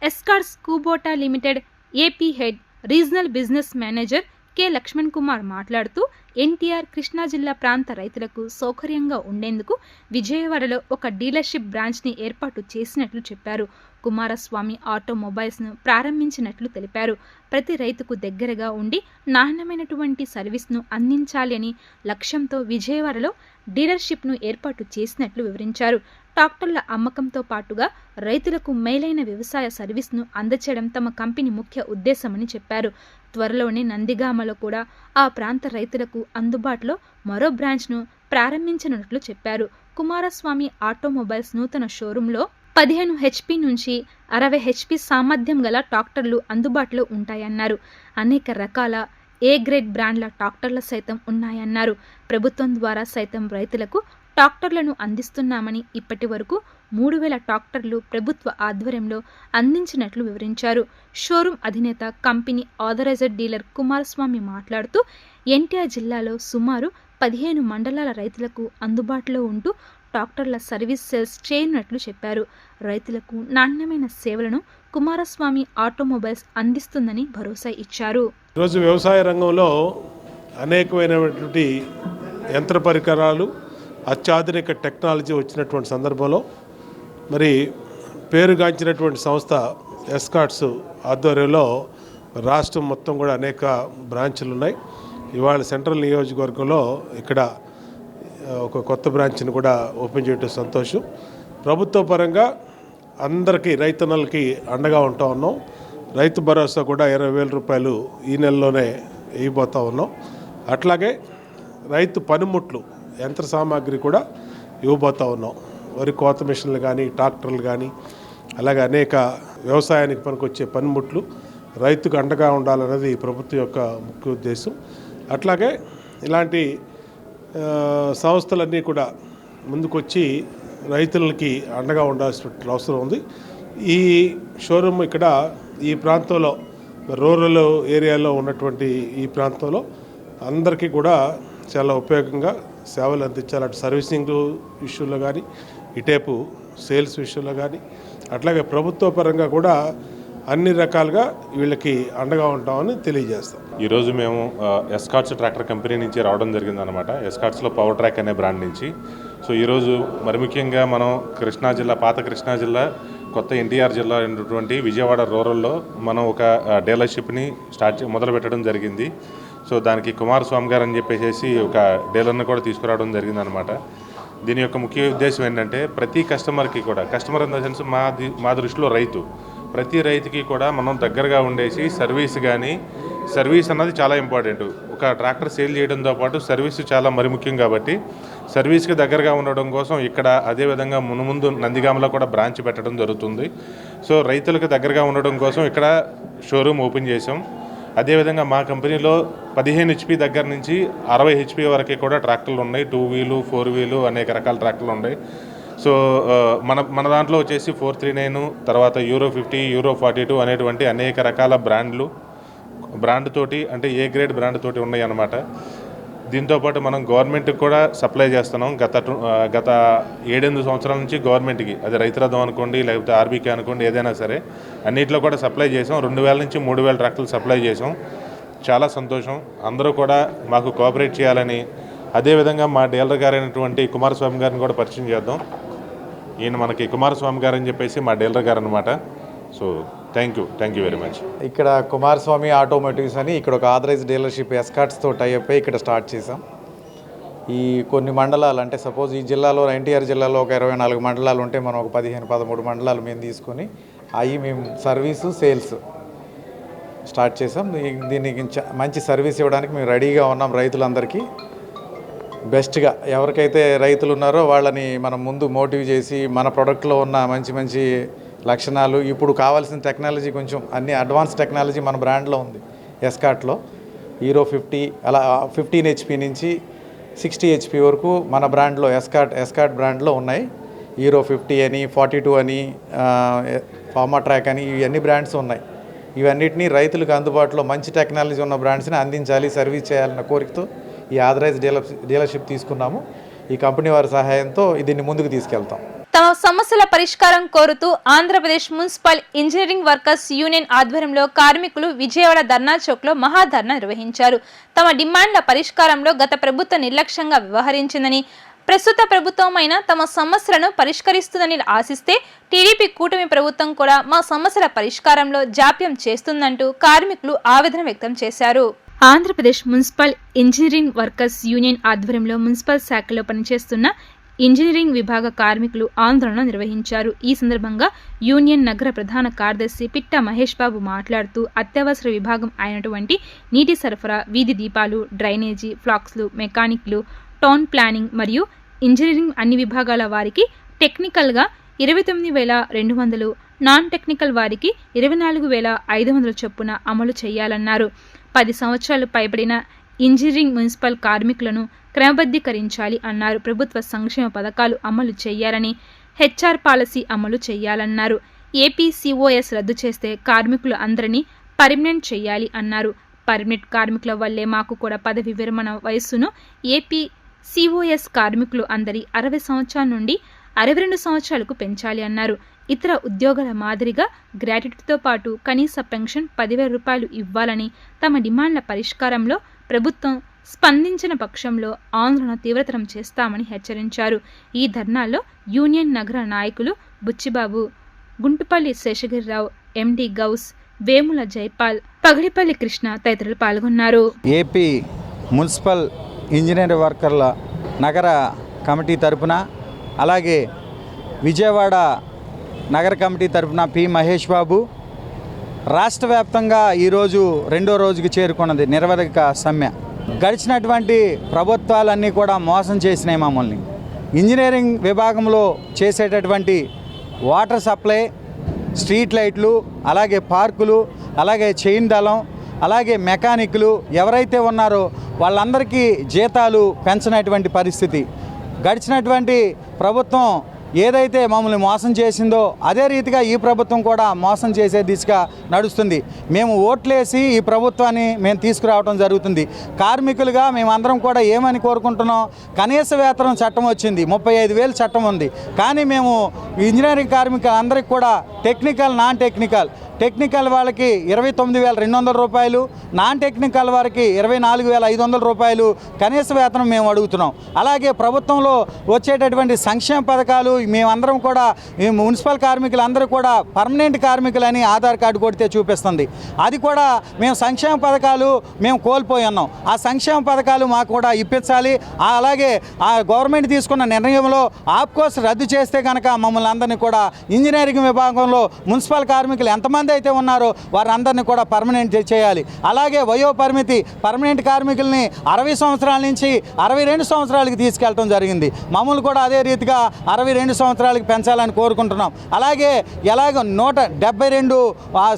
Escorts Kubota limited AP head regional business manager K Lakshman Kumar మాట్లాడుతూ ఎన్టీఆర్ కృష్ణా జిల్లా ప్రాంత రైతులకు సౌకర్యంగా ఉండేందుకు విజయవాడలో ఒక డీలర్షిప్ బ్రాంచ్ని ఏర్పాటు చేసినట్లు చెప్పారు. కుమారస్వామి ఆటోమొబైల్స్ను ప్రారంభించినట్లు తెలిపారు. ప్రతి రైతుకు దగ్గరగా ఉండి నాణ్యమైనటువంటి సర్వీస్ను అందించాలి అని లక్ష్యంతో విజయవాడలో డీలర్షిప్ను ఏర్పాటు చేసినట్లు వివరించారు. ట్రాక్టర్ల అమ్మకంతో పాటుగా రైతులకు మేలైన వ్యవసాయ సర్వీస్ను అందచేయడం తమ కంపెనీ ముఖ్య ఉద్దేశమని చెప్పారు. త్వరలోనే నందిగామలో కూడా ఆ ప్రాంత రైతులకు అందుబాటులో మరో బ్రాంచ్ను ప్రారంభించనున్నట్లు చెప్పారు. కుమారస్వామి ఆటోమొబైల్స్ నూతన షోరూంలో 15 HP నుంచి 60 HP సామర్థ్యం గల ట్రాక్టర్లు అందుబాటులో ఉంటాయన్నారు. అనేక రకాల ఏ గ్రేడ్ బ్రాండ్ల ట్రాక్టర్లు సైతం ఉన్నాయన్నారు. ప్రభుత్వం ద్వారా సైతం రైతులకు ట్రాక్టర్లను అందిస్తున్నామని ఇప్పటి వరకు 3000 ట్రాక్టర్లు ప్రభుత్వ ఆధ్వర్యంలో అందించినట్లు వివరించారు. షోరూం అధినేత కంపెనీ ఆథరైజ్డ్ డీలర్ కుమారస్వామి మాట్లాడుతూ ఎన్టీఆర్ జిల్లాలో సుమారు 15 మండలాల రైతులకు అందుబాటులో ఉంటూ ట్రాక్టర్ల సర్వీస్ సేల్స్ చేయనున్నట్లు చెప్పారు. రైతులకు నాణ్యమైన సేవలను కుమారస్వామి ఆటోమొబైల్స్ అందిస్తుందని భరోసా ఇచ్చారు. ఈరోజు వ్యవసాయ రంగంలో అనేకమైనటువంటి యంత్ర పరికరాలు, అత్యాధునిక టెక్నాలజీ వచ్చినటువంటి సందర్భంలో మరి పేరుగాంచినటువంటి సంస్థ ఎస్కాట్స్ ఆధ్వర్యంలో రాష్ట్రం మొత్తం కూడా అనేక బ్రాంచ్లు ఉన్నాయి. ఇవాళ సెంట్రల్ నియోజకవర్గంలో ఇక్కడ ఒక కొత్త బ్రాంచ్ని కూడా ఓపెన్ చేయడం సంతోషం. ప్రభుత్వ పరంగా అందరికీ రైతన్నలకి అండగా ఉంటా ఉన్నాం. రైతు భరోసా కూడా 20,000 రూపాయలు ఈ నెలలోనే వేయబోతా ఉన్నాం. అట్లాగే రైతు పనిముట్లు యంత్ర సామాగ్రి కూడా ఇవ్వబోతా ఉన్నాం. వరి కోత మిషన్లు కానీ, ట్రాక్టర్లు కానీ, అలాగే అనేక వ్యవసాయానికి పనికొచ్చే పనిముట్లు రైతుకు అండగా ఉండాలన్నది ప్రభుత్వం యొక్క ముఖ్య ఉద్దేశం. అట్లాగే ఇలాంటి సంస్థలన్నీ కూడా ముందుకొచ్చి రైతులకి అండగా ఉండాల్సిన అవసరం ఉంది. ఈ షోరూమ్ ఇక్కడ ఈ ప్రాంతంలో రూరల్ ఏరియాలో ఉన్నటువంటి ఈ ప్రాంతంలో అందరికీ కూడా చాలా ఉపయోగంగా సేవలు అందించాలి. అటు సర్వీసింగ్ విషయంలో కానీ, ఇటేపు సేల్స్ విషయంలో కానీ, అట్లాగే ప్రభుత్వ పరంగా కూడా అన్ని రకాలుగా వీళ్ళకి అండగా ఉంటామని తెలియజేస్తాం. ఈరోజు మేము ఎస్కాట్స్ ట్రాక్టర్ కంపెనీ నుంచి రావడం జరిగిందనమాట. ఎస్కాట్స్లో పవర్ ట్రాక్ అనే బ్రాండ్ నుంచి. సో ఈరోజు మరి ముఖ్యంగా మనం కృష్ణా జిల్లా, పాత కృష్ణా జిల్లా, కొత్త ఎన్టీఆర్ జిల్లా అయినటువంటి విజయవాడ రూరల్లో మనం ఒక డీలర్షిప్ని మొదలు పెట్టడం జరిగింది. సో దానికి కుమారస్వామి గారు అని చెప్పేసి ఒక డీలర్ని కూడా తీసుకురావడం జరిగిందనమాట. దీని యొక్క ముఖ్య ఉద్దేశం ఏంటంటే ప్రతి కస్టమర్కి కూడా, కస్టమర్ ఇన్ ద సెన్స్ మా దృష్టిలో రైతు, ప్రతి రైతుకి కూడా మనం దగ్గరగా ఉండేసి సర్వీస్ అన్నది చాలా ఇంపార్టెంట్. ఒక ట్రాక్టర్ సేల్ చేయడంతో పాటు సర్వీస్ చాలా మరి ముఖ్యం కాబట్టి సర్వీస్కి దగ్గరగా ఉండడం కోసం ఇక్కడ అదేవిధంగా ముందు నందిగామలో కూడా బ్రాంచ్ పెట్టడం జరుగుతుంది. సో రైతులకు దగ్గరగా ఉండడం కోసం ఇక్కడ షోరూమ్ ఓపెన్ చేసాం. అదేవిధంగా మా కంపెనీలో 15 HP దగ్గర నుంచి 60 HP వరకు కూడా ట్రాక్టర్లు ఉన్నాయి. 2 వీలు, 4 వీలు అనేక రకాల ట్రాక్టర్లు ఉన్నాయి. సో మన దాంట్లో వచ్చేసి 439, తర్వాత యూరో 50, యూరో 42 అనేటువంటి అనేక రకాల బ్రాండ్ తోటి, అంటే ఏ గ్రేడ్ బ్రాండ్ తోటి ఉన్నాయి అన్నమాట. దీంతోపాటు మనం గవర్నమెంట్కి కూడా సప్లై చేస్తున్నాం. గత 7-8 సంవత్సరాల నుంచి గవర్నమెంట్కి, అది రైతురథం అనుకోండి, లేకపోతే ఆర్బీకే అనుకోండి, ఏదైనా సరే అన్నింటిలో కూడా సప్లై చేసాం. 2000 నుంచి 3000 ట్రాక్టర్లు సప్లై చేసాం. చాలా సంతోషం. అందరూ కూడా మాకు కోఆపరేట్ చేయాలని, అదేవిధంగా మా డీలర్ గారైనటువంటి కుమారస్వామి గారిని కూడా పరిచయం చేద్దాం. ఈయన మనకి కుమారస్వామి గారు అని చెప్పేసి మా డీలర్ గారు అనమాట. So thank you very much. ఇక్కడ కుమారస్వామి ఆటోమోటివ్స్ అని ఇక్కడ ఒక ఆథరైజ్ డీలర్షిప్ ఎస్కాట్స్తో టైఅప్ ఇక్కడ స్టార్ట్ చేసాం. ఈ కొన్ని మండలాలు, అంటే సపోజ్ ఈ జిల్లాలో, ఎన్టీఆర్ జిల్లాలో ఒక 24 మండలాలు ఉంటే మనం ఒక 15-13 మండలాలు మేము తీసుకొని అవి మేము సర్వీసు, సేల్స్ స్టార్ట్ చేసాం. దీనికి మంచి సర్వీస్ ఇవ్వడానికి మేము రెడీగా ఉన్నాం. రైతులందరికీ బెస్ట్గా ఎవరికైతే రైతులు ఉన్నారో వాళ్ళని మనం ముందు మోటివ్ చేసి మన ప్రోడక్ట్లో ఉన్న మంచి లక్షణాలు, ఇప్పుడు కావాల్సిన టెక్నాలజీ, కొంచెం అన్ని అడ్వాన్స్ టెక్నాలజీ మన బ్రాండ్లో ఉంది. ఎస్కాట్లో యూరో 50, అలా 15 HP నుంచి 60 HP వరకు మన బ్రాండ్లో ఎస్కాట్ బ్రాండ్లో ఉన్నాయి. యూరో 50 అని, 42 అని, ఫార్మా ట్రాక్ అని, ఇవన్నీ బ్రాండ్స్ ఉన్నాయి. ఇవన్నిటినీ రైతులకు అందుబాటులో మంచి టెక్నాలజీ ఉన్న బ్రాండ్స్ని అందించాలి, సర్వీస్ చేయాలన్న కోరికతో ఈ ఆథరైజ్ డీలర్షిప్ తీసుకున్నాము. ఈ కంపెనీ వారి సహాయంతో దీన్ని ముందుకు తీసుకెళ్తాం. తమ సమస్యల పరిష్కారం కోరుతూ Andhra Pradesh municipal engineering workers union ఆధ్వర్యంలో కార్మికులు విజయవాడ ధర్నా చౌక్లో మహాధర్నా నిర్వహించారు. తమ డిమాండ్ల పరిష్కారంలో గత ప్రభుత్వం నిర్లక్ష్యంగా వ్యవహరించిందని, ప్రస్తుత ప్రభుత్వమైన తమ సమస్యలను పరిష్కరిస్తుందని ఆశిస్తే టీడీపీ కూటమి ప్రభుత్వం కూడా మా సమస్యల పరిష్కారంలో జాప్యం చేస్తుందంటూ కార్మికులు ఆవేదన వ్యక్తం చేశారు. Andhra Pradesh municipal engineering workers union ఆధ్వర్యంలో మున్సిపల్ శాఖలో పనిచేస్తున్న ఇంజనీరింగ్ విభాగ కార్మికులు ఆందోళన నిర్వహించారు. ఈ సందర్భంగా యూనియన్ నగర ప్రధాన కార్యదర్శి పిట్ట మహేష్ బాబు మాట్లాడుతూ అత్యవసర విభాగం అయినటువంటి నీటి సరఫరా, వీధి దీపాలు, డ్రైనేజీ, ఫ్లాక్స్లు, మెకానిక్లు, టౌన్ ప్లానింగ్ మరియు ఇంజనీరింగ్ అన్ని విభాగాల వారికి టెక్నికల్గా 29,200, నాన్ టెక్నికల్ వారికి 24,500 చొప్పున అమలు చేయాలన్నారు. 10 సంవత్సరాలు పైబడిన ఇంజనీరింగ్ మున్సిపల్ కార్మికులను క్రమబద్ధీకరించాలి అన్నారు. ప్రభుత్వ సంక్షేమ పథకాలు అమలు చేయాలని, హెచ్ఆర్ పాలసీ అమలు చేయాలన్నారు. ఏపీ సిఓఎస్ రద్దు చేస్తే కార్మికులు అందరినీ పర్మనెంట్ చేయాలి అన్నారు. పర్మనెంట్ కార్మికుల వల్లే మాకు కూడా పదవి విరమణ వయస్సును ఏపీ సిఓఎస్ కార్మికులు అందరి 60 సంవత్సరాల నుండి 62 సంవత్సరాలకు పెంచాలి అన్నారు. ఇతర ఉద్యోగాల మాదిరిగా గ్రాట్యుటీతో పాటు కనీస పెన్షన్ 10,000 రూపాయలు ఇవ్వాలని, తమ డిమాండ్ల పరిష్కారంలో ప్రభుత్వం స్పందించిన పక్షంలో ఆందోళన తీవ్రతరం చేస్తామని హెచ్చరించారు. ఈ ధర్నాల్లో యూనియన్ నగర నాయకులు బుచ్చిబాబు, గుంటుపల్లి శేషగిరిరావు, ఎండి గౌస్, వేముల జైపాల్, పగడిపల్లి కృష్ణ తదితరులు పాల్గొన్నారు. ఏపీ మున్సిపల్ ఇంజనీర్ వర్కర్ల నగర కమిటీ తరపున, అలాగే విజయవాడ నగర కమిటీ తరపున పి మహేష్ బాబు, రాష్ట్ర వ్యాప్తంగా ఈరోజు 2వ రోజుకి చేరుకున్నది నిరవధిక సమ్మె. గడిచినటువంటి ప్రభుత్వాలన్నీ కూడా మోసం చేసినాయి మమ్మల్ని. ఇంజనీరింగ్ విభాగంలో చేసేటటువంటి వాటర్ సప్లై, స్ట్రీట్ లైట్లు, అలాగే పార్కులు, అలాగే చైన్ దళం, అలాగే మెకానిక్లు ఎవరైతే ఉన్నారో వాళ్ళందరికీ జీతాలు పెంచినటువంటి పరిస్థితి. గడిచినటువంటి ప్రభుత్వం ఏదైతే మమ్మల్ని మోసం చేసిందో అదే రీతిగా ఈ ప్రభుత్వం కూడా మోసం చేసే దిశగా నడుస్తుంది. మేము ఓట్లేసి ఈ ప్రభుత్వాన్ని మేము తీసుకురావడం జరుగుతుంది. కార్మికులుగా మేమందరం కూడా ఏమని కోరుకుంటున్నాం, కనీస వేతనం చట్టం వచ్చింది, 35,000 చట్టం ఉంది. కానీ మేము ఇంజనీరింగ్ కార్మికులందరికీ కూడా టెక్నికల్, నాన్ టెక్నికల్ వాళ్ళకి 29,200 రూపాయలు, నాన్ టెక్నికల్ వారికి 24,500 రూపాయలు కనీస వేతనం మేము అడుగుతున్నాం. అలాగే ప్రభుత్వంలో వచ్చేటటువంటి సంక్షేమ పథకాలు మేమందరం కూడా మున్సిపల్ కార్మికులందరూ కూడా పర్మనెంట్ కార్మికులని ఆధార్ కార్డు కొడితే చూపిస్తుంది. అది కూడా మేము సంక్షేమ పథకాలు మేము కోల్పోయి ఉన్నాం. ఆ సంక్షేమ పథకాలు మాకు కూడా ఇప్పించాలి. అలాగే ఆ గవర్నమెంట్ తీసుకున్న నిర్ణయంలో ఆప్కోస్ రద్దు చేస్తే కనుక మమ్మల్ని అందరినీ కూడా ఇంజనీరింగ్ విభాగంలో మున్సిపల్ కార్మికులు ఎంతమంది అయితే ఉన్నారో వారందరినీ కూడా పర్మనెంట్ చేయాలి. అలాగే వయో పరిమితి పర్మనెంట్ కార్మికుల్ని 60 సంవత్సరాల నుంచి 62 సంవత్సరాలకి తీసుకెళ్ళడం జరిగింది. మమ్మల్ని కూడా అదే రీతిగా 62 సంవత్సరాలకి పెంచాలని కోరుకుంటున్నాం. అలాగే ఎలాగ 172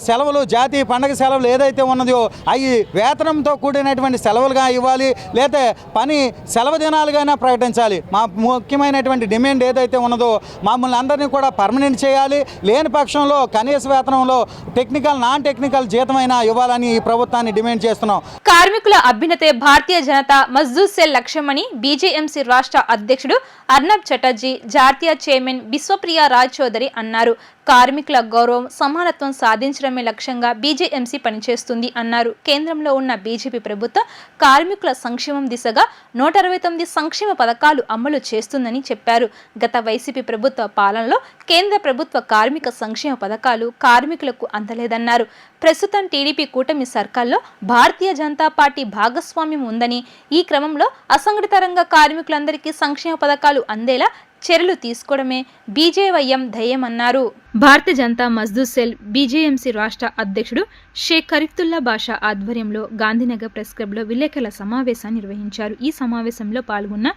సెలవులు, జాతీయ పండగ సెలవులు ఏదైతే ఉన్నదో అవి వేతనంతో కూడినటువంటి సెలవులుగా ఇవ్వాలి, లేదా పని సెలవు దినాలుగానే ప్రకటించాలి. మా ముఖ్యమైనటువంటి డిమాండ్ ఏదైతే ఉన్నదో మమ్మల్ని అందరినీ కూడా పర్మనెంట్ చేయాలి. లేని పక్షంలో కనీస వేతనంలో టెక్నికల్, నాన్ టెక్నికల్ జీతమైనా ఇవ్వాలని ఈ ప్రభుత్వాన్ని డిమాండ్ చేస్తున్నాం. కార్మికుల అభ్యున్నతే భారతీయ జనతా మజ్దూర్ సెల్ లక్ష్యమని బీజేఎంసీ రాష్ట్ర అధ్యక్షుడు అర్నబ్ చటర్జీ, జాతీయ చైర్మన్ బిశ్వప్రియ రాజ్ చౌదరి అన్నారు. కార్మికుల గౌరవం, సమానత్వం సాధించడమే లక్ష్యంగా బీజేఎంసీ పనిచేస్తుంది అన్నారు. కేంద్రంలో ఉన్న బీజేపీ ప్రభుత్వం కార్మికుల సంక్షేమం దిశగా 169 సంక్షేమ పథకాలు అమలు చేస్తుందని చెప్పారు. గత వైసీపీ ప్రభుత్వ పాలనలో కేంద్ర ప్రభుత్వ కార్మిక సంక్షేమ పథకాలు కార్మికులకు అందలేదన్నారు. ప్రస్తుతం టీడీపీ కూటమి సర్కార్లో భారతీయ జనతా పార్టీ భాగస్వామ్యం ఉందని, ఈ క్రమంలో అసంఘటిత రంగ కార్మికులందరికీ సంక్షేమ పథకాలు అందేలా చర్యలు తీసుకోవడమే BJYM ధ్యేయమన్నారు. Bharatiya Janata Mazdoor cell BJMC రాష్ట్ర అధ్యక్షుడు షేక్ ఖరీఫుల్లా బాషా ఆధ్వర్యంలో గాంధీనగర్ ప్రెస్ క్లబ్లో విలేకరుల సమావేశాన్ని నిర్వహించారు. ఈ సమావేశంలో పాల్గొన్న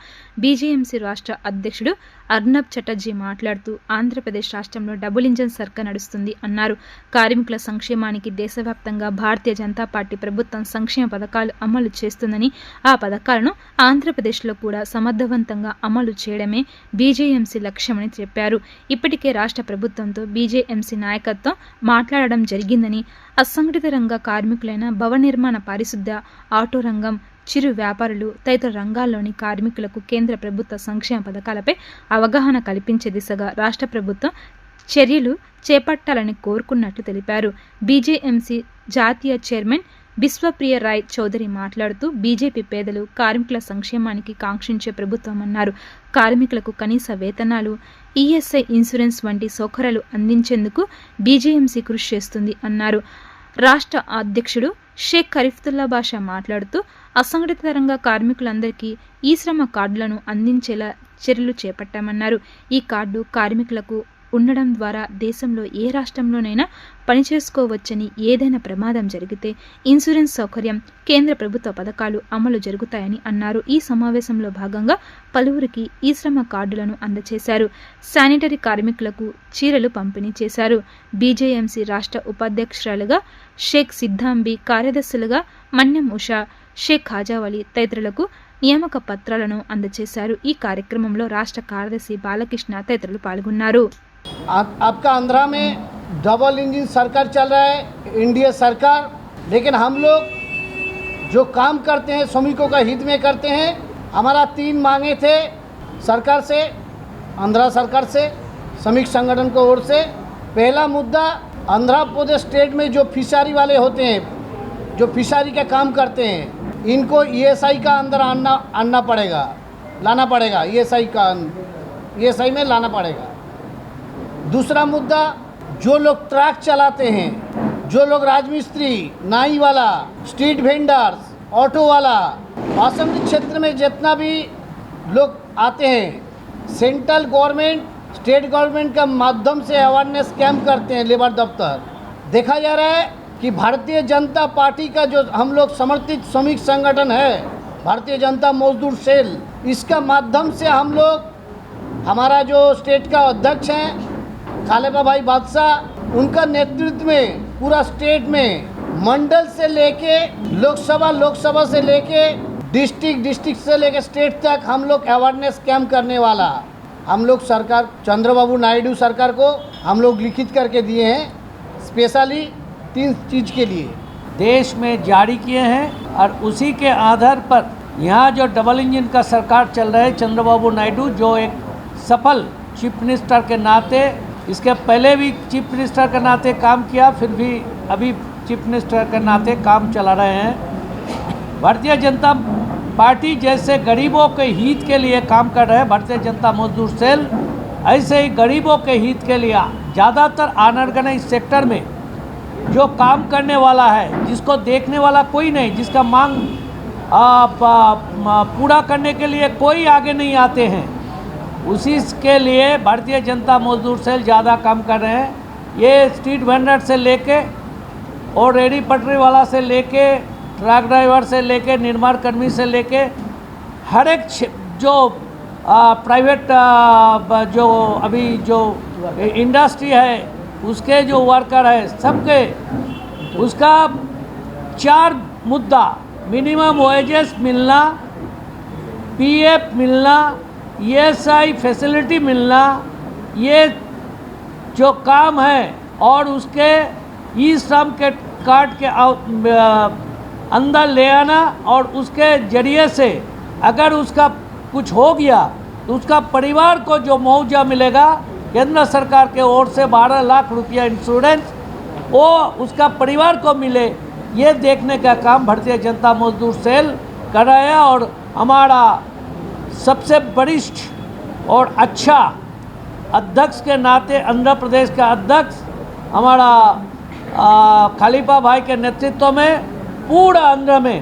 బీజేఎంసీ రాష్ట్ర అధ్యక్షుడు అర్నబ్ చటర్జీ మాట్లాడుతూ ఆంధ్రప్రదేశ్ రాష్ట్రంలో డబుల్ ఇంజన్ సర్కార్ నడుస్తుంది అన్నారు. కార్మికుల సంక్షేమానికి దేశవ్యాప్తంగా భారతీయ జనతా పార్టీ ప్రభుత్వం సంక్షేమ పథకాలు అమలు చేస్తుందని, ఆ పథకాలను ఆంధ్రప్రదేశ్లో కూడా సమర్థవంతంగా అమలు చేయడమే బీజేఎంసీ లక్ష్యమని చెప్పారు. ఇప్పటికే రాష్ట్ర ప్రభుత్వంతో బీజేఎంసీ నాయకత్వం మాట్లాడడం జరిగిందని, అసంఘటిత రంగ కార్మికులైన భవన నిర్మాణ, పారిశుద్ధ్య, ఆటో రంగం, చిరు వ్యాపారులు తదితర రంగాల్లోని కార్మికులకు కేంద్ర ప్రభుత్వ సంక్షేమ పథకాలపై అవగాహన కల్పించే దిశగా రాష్ట్ర ప్రభుత్వం చర్యలు చేపట్టాలని కోరుకున్నట్లు తెలిపారు. బీజేఎంసీ జాతీయ చైర్మన్ బిశ్వప్రియ రాయ్ చౌదరి మాట్లాడుతూ బీజేపీ పేదలు కార్మికుల సంక్షేమానికి కాంక్షించే ప్రభుత్వమన్నారు. కార్మికులకు కనీస వేతనాలు, ఈఎస్ఐ ఇన్సూరెన్స్ వంటి సౌకర్యాలు అందించేందుకు బీజేఎంసీ కృషి చేస్తుంది అన్నారు. రాష్ట్ర అధ్యక్షుడు షేక్ ఖరీఫుల్లా బాషా మాట్లాడుతూ అసంఘటిత రంగ కార్మికులందరికీ ఈ శ్రమ కార్డులను అందించేలా చర్యలు చేపట్టామన్నారు. ఈ కార్డు కార్మికులకు ఉండడం ద్వారా దేశంలో ఏ రాష్ట్రంలోనైనా పనిచేసుకోవచ్చని, ఏదైనా ప్రమాదం జరిగితే ఇన్సూరెన్స్ సౌకర్యం, కేంద్ర ప్రభుత్వ పథకాలు అమలు జరుగుతాయని అన్నారు. ఈ సమావేశంలో భాగంగా పలువురికి ఈ శ్రమ కార్డులను అందజేశారు. శానిటరీ కార్మికులకు చీరలు పంపిణీ చేశారు. బీజేఎంసీ రాష్ట్ర ఉపాధ్యక్షురాలుగా షేక్ సిద్ధాంబి, కార్యదర్శులుగా మన్యం ఉషా, షేక్ ఖాజావలి తదితరులకు నియామక పత్రాలను అందజేశారు. ఈ కార్యక్రమంలో రాష్ట్ర కార్యదర్శి బాలకృష్ణ తదితరులు పాల్గొన్నారు. आपका आंध्रा में डबल इंजन सरकार चल रहा है, एनडीए सरकार, लेकिन हम लोग जो काम करते हैं श्रमिकों का हित में करते हैं. हमारा 3 मांगे थे सरकार से, आंध्रा सरकार से, श्रमिक संगठन को ओर से. पहला मुद्दा, आंध्र प्रदेश स्टेट में जो फिशरी वाले होते हैं, जो फिशरी का काम करते हैं, इनको ईएसआई का अंदर आना पड़ेगा, लाना पड़ेगा. ईएसआई में लाना पड़ेगा. दूसरा मुद्दा, जो लोग ट्रक चलाते हैं, जो लोग राजमिस्त्री, नाई वाला, स्ट्रीट वेंडर्स, ऑटो वाला, असंगठित क्षेत्र में जितना भी लोग आते हैं, सेंट्रल गवर्नमेंट, स्टेट गवर्नमेंट का माध्यम से अवेयरनेस कैंप करते हैं. लेबर दफ्तर देखा जा रहा है कि भारतीय जनता पार्टी का जो हम लोग समर्थित श्रमिक संगठन है, भारतीय जनता मजदूर सेल, इसका माध्यम से हम लोग, हमारा जो स्टेट का अध्यक्ष हैं खालेबा भाई बादशाह, उनका नेतृत्व में पूरा स्टेट में मंडल से लेके लोकसभा से लेके डिस्ट्रिक्ट से लेके स्टेट तक हम लोग अवेयरनेस कैंप करने वाला. हम लोग सरकार, चंद्रबाबू नायडू सरकार को हम लोग लिखित करके दिए हैं, स्पेशली 3 चीज़ के लिए देश में जारी किए हैं. और उसी के आधार पर यहाँ जो डबल इंजन का सरकार चल रहा है, चंद्रबाबू नायडू जो एक सफल चीफ मिनिस्टर के नाते, इसके पहले भी चीफ मिनिस्टर के नाते काम किया, फिर भी अभी चीफ मिनिस्टर के नाते काम चला रहे हैं. भारतीय जनता पार्टी जैसे गरीबों के हित के लिए काम कर रहे हैं, भारतीय जनता मजदूर सेल ऐसे ही गरीबों के हित के लिए ज़्यादातर अनऑर्गेनाइज सेक्टर में जो काम करने वाला है, जिसको देखने वाला कोई नहीं, जिसका मांग पूरा करने के लिए कोई आगे नहीं आते हैं, उसी के लिए भारतीय जनता मजदूर सेल ज़्यादा काम कर रहे हैं. ये स्ट्रीट वेंडर से लेके और रेडी पटरी वाला से लेके ट्रक ड्राइवर से लेके निर्माण कर्मी से लेके हर एक जो प्राइवेट जो अभी जो इंडस्ट्री है उसके जो वर्कर है, सबके उसका 4 मुद्दा, मिनिमम वेजेस मिलना, पीएफ मिलना, ईएसआई फैसिलिटी मिलना, ये जो काम है, और उसके ई श्रम के कार्ड के अंदर ले आना, और उसके जरिए से अगर उसका कुछ हो गया तो उसका परिवार को जो मुआवजा मिलेगा केंद्र सरकार के ओर से 12 लाख रुपया इंश्योरेंस, वो उसका परिवार को मिले, ये देखने का काम भारतीय जनता मजदूर सेल कर रहा है. और हमारा सबसे वरिष्ठ और अच्छा अध्यक्ष के नाते आंध्र प्रदेश का अध्यक्ष हमारा खलीफा भाई के नेतृत्व में पूरा आंध्र में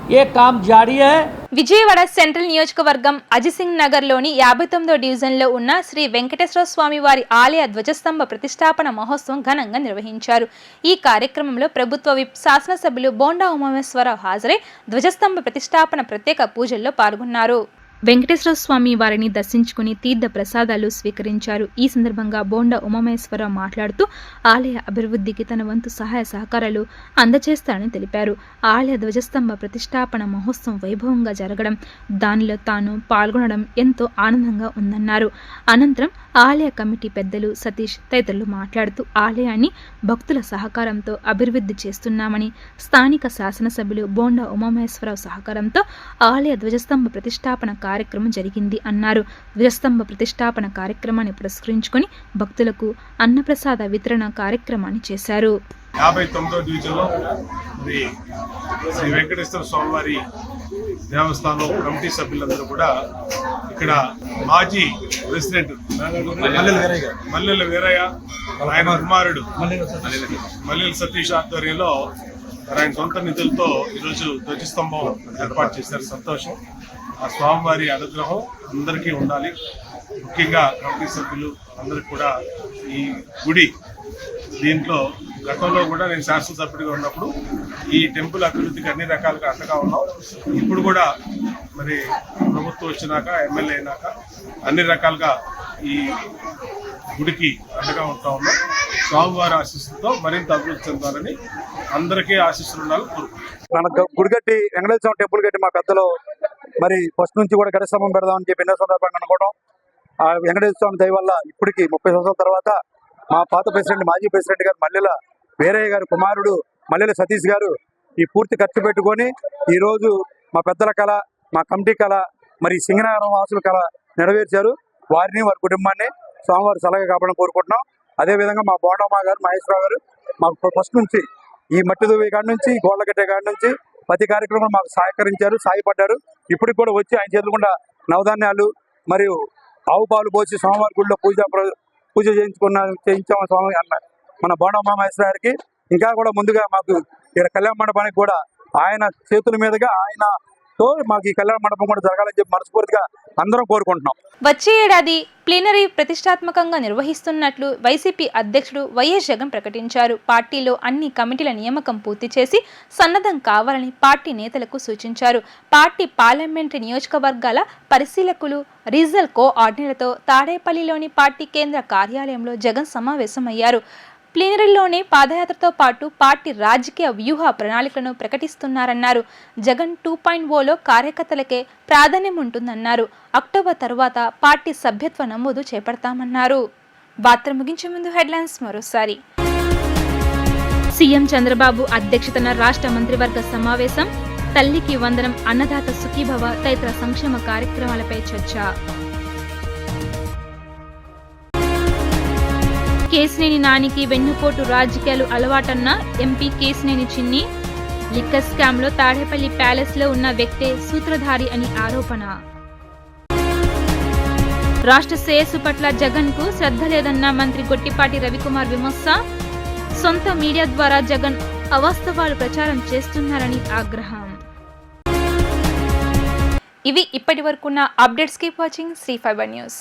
ये काम जारी है. విజయవాడ సెంట్రల్ నియోజకవర్గం అజిసింగ్ నగర్లోని 59వ డివిజన్లో ఉన్న శ్రీ వెంకటేశ్వర స్వామి వారి ఆలయ ధ్వజస్తంభ ప్రతిష్టాపన మహోత్సవం ఘనంగా నిర్వహించారు. ఈ కార్యక్రమంలో ప్రభుత్వ విప్ శాసనసభ్యులు బోండా ఉమామేశ్వరరావు హాజరై ధ్వజస్తంభ ప్రతిష్టాపన ప్రత్యేక పూజల్లో పాల్గొన్నారు. వెంకటేశ్వర స్వామి వారిని దర్శించుకుని తీర్థ ప్రసాదాలు స్వీకరించారు. ఈ సందర్భంగా బోండా ఉమామేశ్వరరావు మాట్లాడుతూ ఆలయ అభివృద్ధికి తన వంతు సహాయ సహకారాలు అందజేస్తారని తెలిపారు. ఆలయ ధ్వజస్తంభ ప్రతిష్టాపన మహోత్సవం వైభవంగా జరగడం, దానిలో తాను పాల్గొనడం ఎంతో ఆనందంగా ఉందన్నారు. అనంతరం ఆలయ కమిటీ పెద్దలు సతీష్ తదితరులు మాట్లాడుతూ ఆలయాన్ని భక్తుల సహకారంతో అభివృద్ధి చేస్తున్నామని, స్థానిక శాసనసభ్యులు బోండా ఉమామేశ్వరరావు సహకారంతో ఆలయ ధ్వజస్తంభ ప్రతిష్టాపన కార్యక్రమం జరిగింది అన్నారు. ధ్వజస్తంభ ప్రతిష్టాపన కార్యక్రమాన్ని పురస్కరించుకొని భక్తులకు అన్నప్రసాద వితరణ కార్యక్రమాన్ని చేశారు. 59వ డివిజన్లో మరి శ్రీ వెంకటేశ్వర స్వామివారి దేవస్థానం కమిటీ సభ్యులందరూ కూడా ఇక్కడ మాజీ ప్రెసిడెంట్ మల్లెల వీరయ్య, ఆయన కుమారుడు మల్లెల సతీష్ ఆధ్వర్యంలో ఆయన సొంత నిధులతో ఈరోజు ధ్వజస్తంభం ఏర్పాటు చేశారు. సంతోషం. ఆ స్వామివారి అనుగ్రహం అందరికీ ఉండాలి. ముఖ్యంగా కమిటీ సభ్యులు అందరికి కూడా ఈ గుడి దీంట్లో గతంలో కూడా నేను శాసనసభ్యుడిగా ఉన్నప్పుడు ఈ టెంపుల్ అభివృద్ధికి అన్ని రకాలుగా అండగా ఉన్నాం. ఇప్పుడు కూడా మరి ప్రభుత్వం వచ్చినాక ఎమ్మెల్యే అయినాక అన్ని రకాలుగా ఈ గుడికి అండగా ఉంటా ఉన్నాం. స్వామివారి ఆశీస్సులతో మరింత అభివృద్ధి చెందాలని అందరికీ ఆశీస్సులు ఉండాలని కోరుకుంటున్నాం. మన గుడి కట్టి వెంకటేశ్వర స్వామి టెంపుల్ కట్టి మా పెద్దలు మరి ఫస్ట్ నుంచి కూడా ఘటస్తంభం పెడదామని చెప్పి ఎన్నో సందర్భంగా అనుకోవడం, ఆ వెంకటేశ్వర స్వామి దయ వల్ల ఇప్పటికి 30 సంవత్సరాల తర్వాత మా పాత ప్రెసిడెంట్ మాజీ ప్రెసిడెంట్ గారు మల్లెల వీరయ్య గారు కుమారుడు మల్లెల సతీష్ గారు ఈ పూర్తి ఖర్చు పెట్టుకొని ఈరోజు మా పెద్దల కళ, మా కమిటీ కళ, మరి సింగనగరం వాసుల కళ నెరవేర్చారు. వారిని వారి కుటుంబాన్ని స్వామివారి సలహా కాపాడని కోరుకుంటున్నాం. అదేవిధంగా మా బోండమ్మ గారు, మహేశ్వరరావు గారు మాకు ఫస్ట్ నుంచి ఈ మట్టి దువ్వే కాడి నుంచి గోళ్ళ కట్టే కాడి నుంచి ప్రతి కార్యక్రమం మాకు సహకరించారు, సాయపడ్డారు. ఇప్పటికి కూడా వచ్చి ఆయన చేతులకుండా నవధాన్యాలు మరియు ఆవు పాలు పోసి స్వామివారి గుడిలో పూజ చేయించాము స్వామి అన్న మన బోండమ్మ మహేశ్వర గారికి. ఇంకా కూడా ముందుగా మాకు ఇక్కడ కళ్యాణ మండపానికి కూడా ఆయన చేతుల మీదుగా ఆయనతో మాకు ఈ కళ్యాణ మండపం కూడా జరగాలని చెప్పి మనస్ఫూర్తిగా అందరం కోరుకుంటున్నాం. వచ్చే ఏడాది ప్లీనరీ ప్రతిష్టాత్మకంగా నిర్వహిస్తున్నట్లు వైసీపీ అధ్యక్షుడు వైఎస్ జగన్ ప్రకటించారు. పార్టీలో అన్ని కమిటీల నియామకం పూర్తి చేసి సన్నద్ధం కావాలని పార్టీ నేతలకు సూచించారు. పార్టీ పార్లమెంటరీ నియోజకవర్గాల పరిశీలకులు, రీజనల్ కోఆర్డినేటర్లతో తాడేపల్లిలోని పార్టీ కేంద్ర కార్యాలయంలో జగన్ సమావేశమయ్యారు. ప్లీనరీలోనే పాదయాత్రతో పాటు పార్టీ రాజకీయ వ్యూహ ప్రణాళికలను ప్రకటిస్తున్నారన్నారు. జగన్ 2.0లో కార్యకర్తలకే ప్రాధాన్యం ఉంటుందన్నారు. అక్టోబర్ తర్వాత పార్టీ సభ్యత్వ నమోదు చేపడతామన్నారు. వార్త ముగించే ముందు హెడ్లైన్స్ మరోసారి. సీఎం చంద్రబాబు అధ్యక్షతన రాష్ట్ర మంత్రివర్గ సమావేశం. తల్లికి వందనం, అన్నదాత సుఖీభవ తదితర సంక్షేమ కార్యక్రమాలపై చర్చ. కేశినేని నానికి వెన్నుపోటు రాజకీయాలు అలవాటన్న ఎంపీ కేశినేని చిన్ని. లిక్కర్ స్కామ్లో తాడేపల్లి ప్యాలెస్లో ఉన్న వ్యక్తే సూత్రధారి అని ఆరోపణ. రాష్ట్ర శ్రేయస్సు పట్ల జగన్కు శ్రద్ధ లేదన్న మంత్రి గొట్టిపాటి రవికుమార్ విమర్శ. సొంత మీడియా ద్వారా జగన్ అవాస్తవాలు ప్రచారం చేస్తున్నారని ఆగ్రహం. ఇవి ఇప్పటి వరకున్న updates. Keep watching Sri fibre news.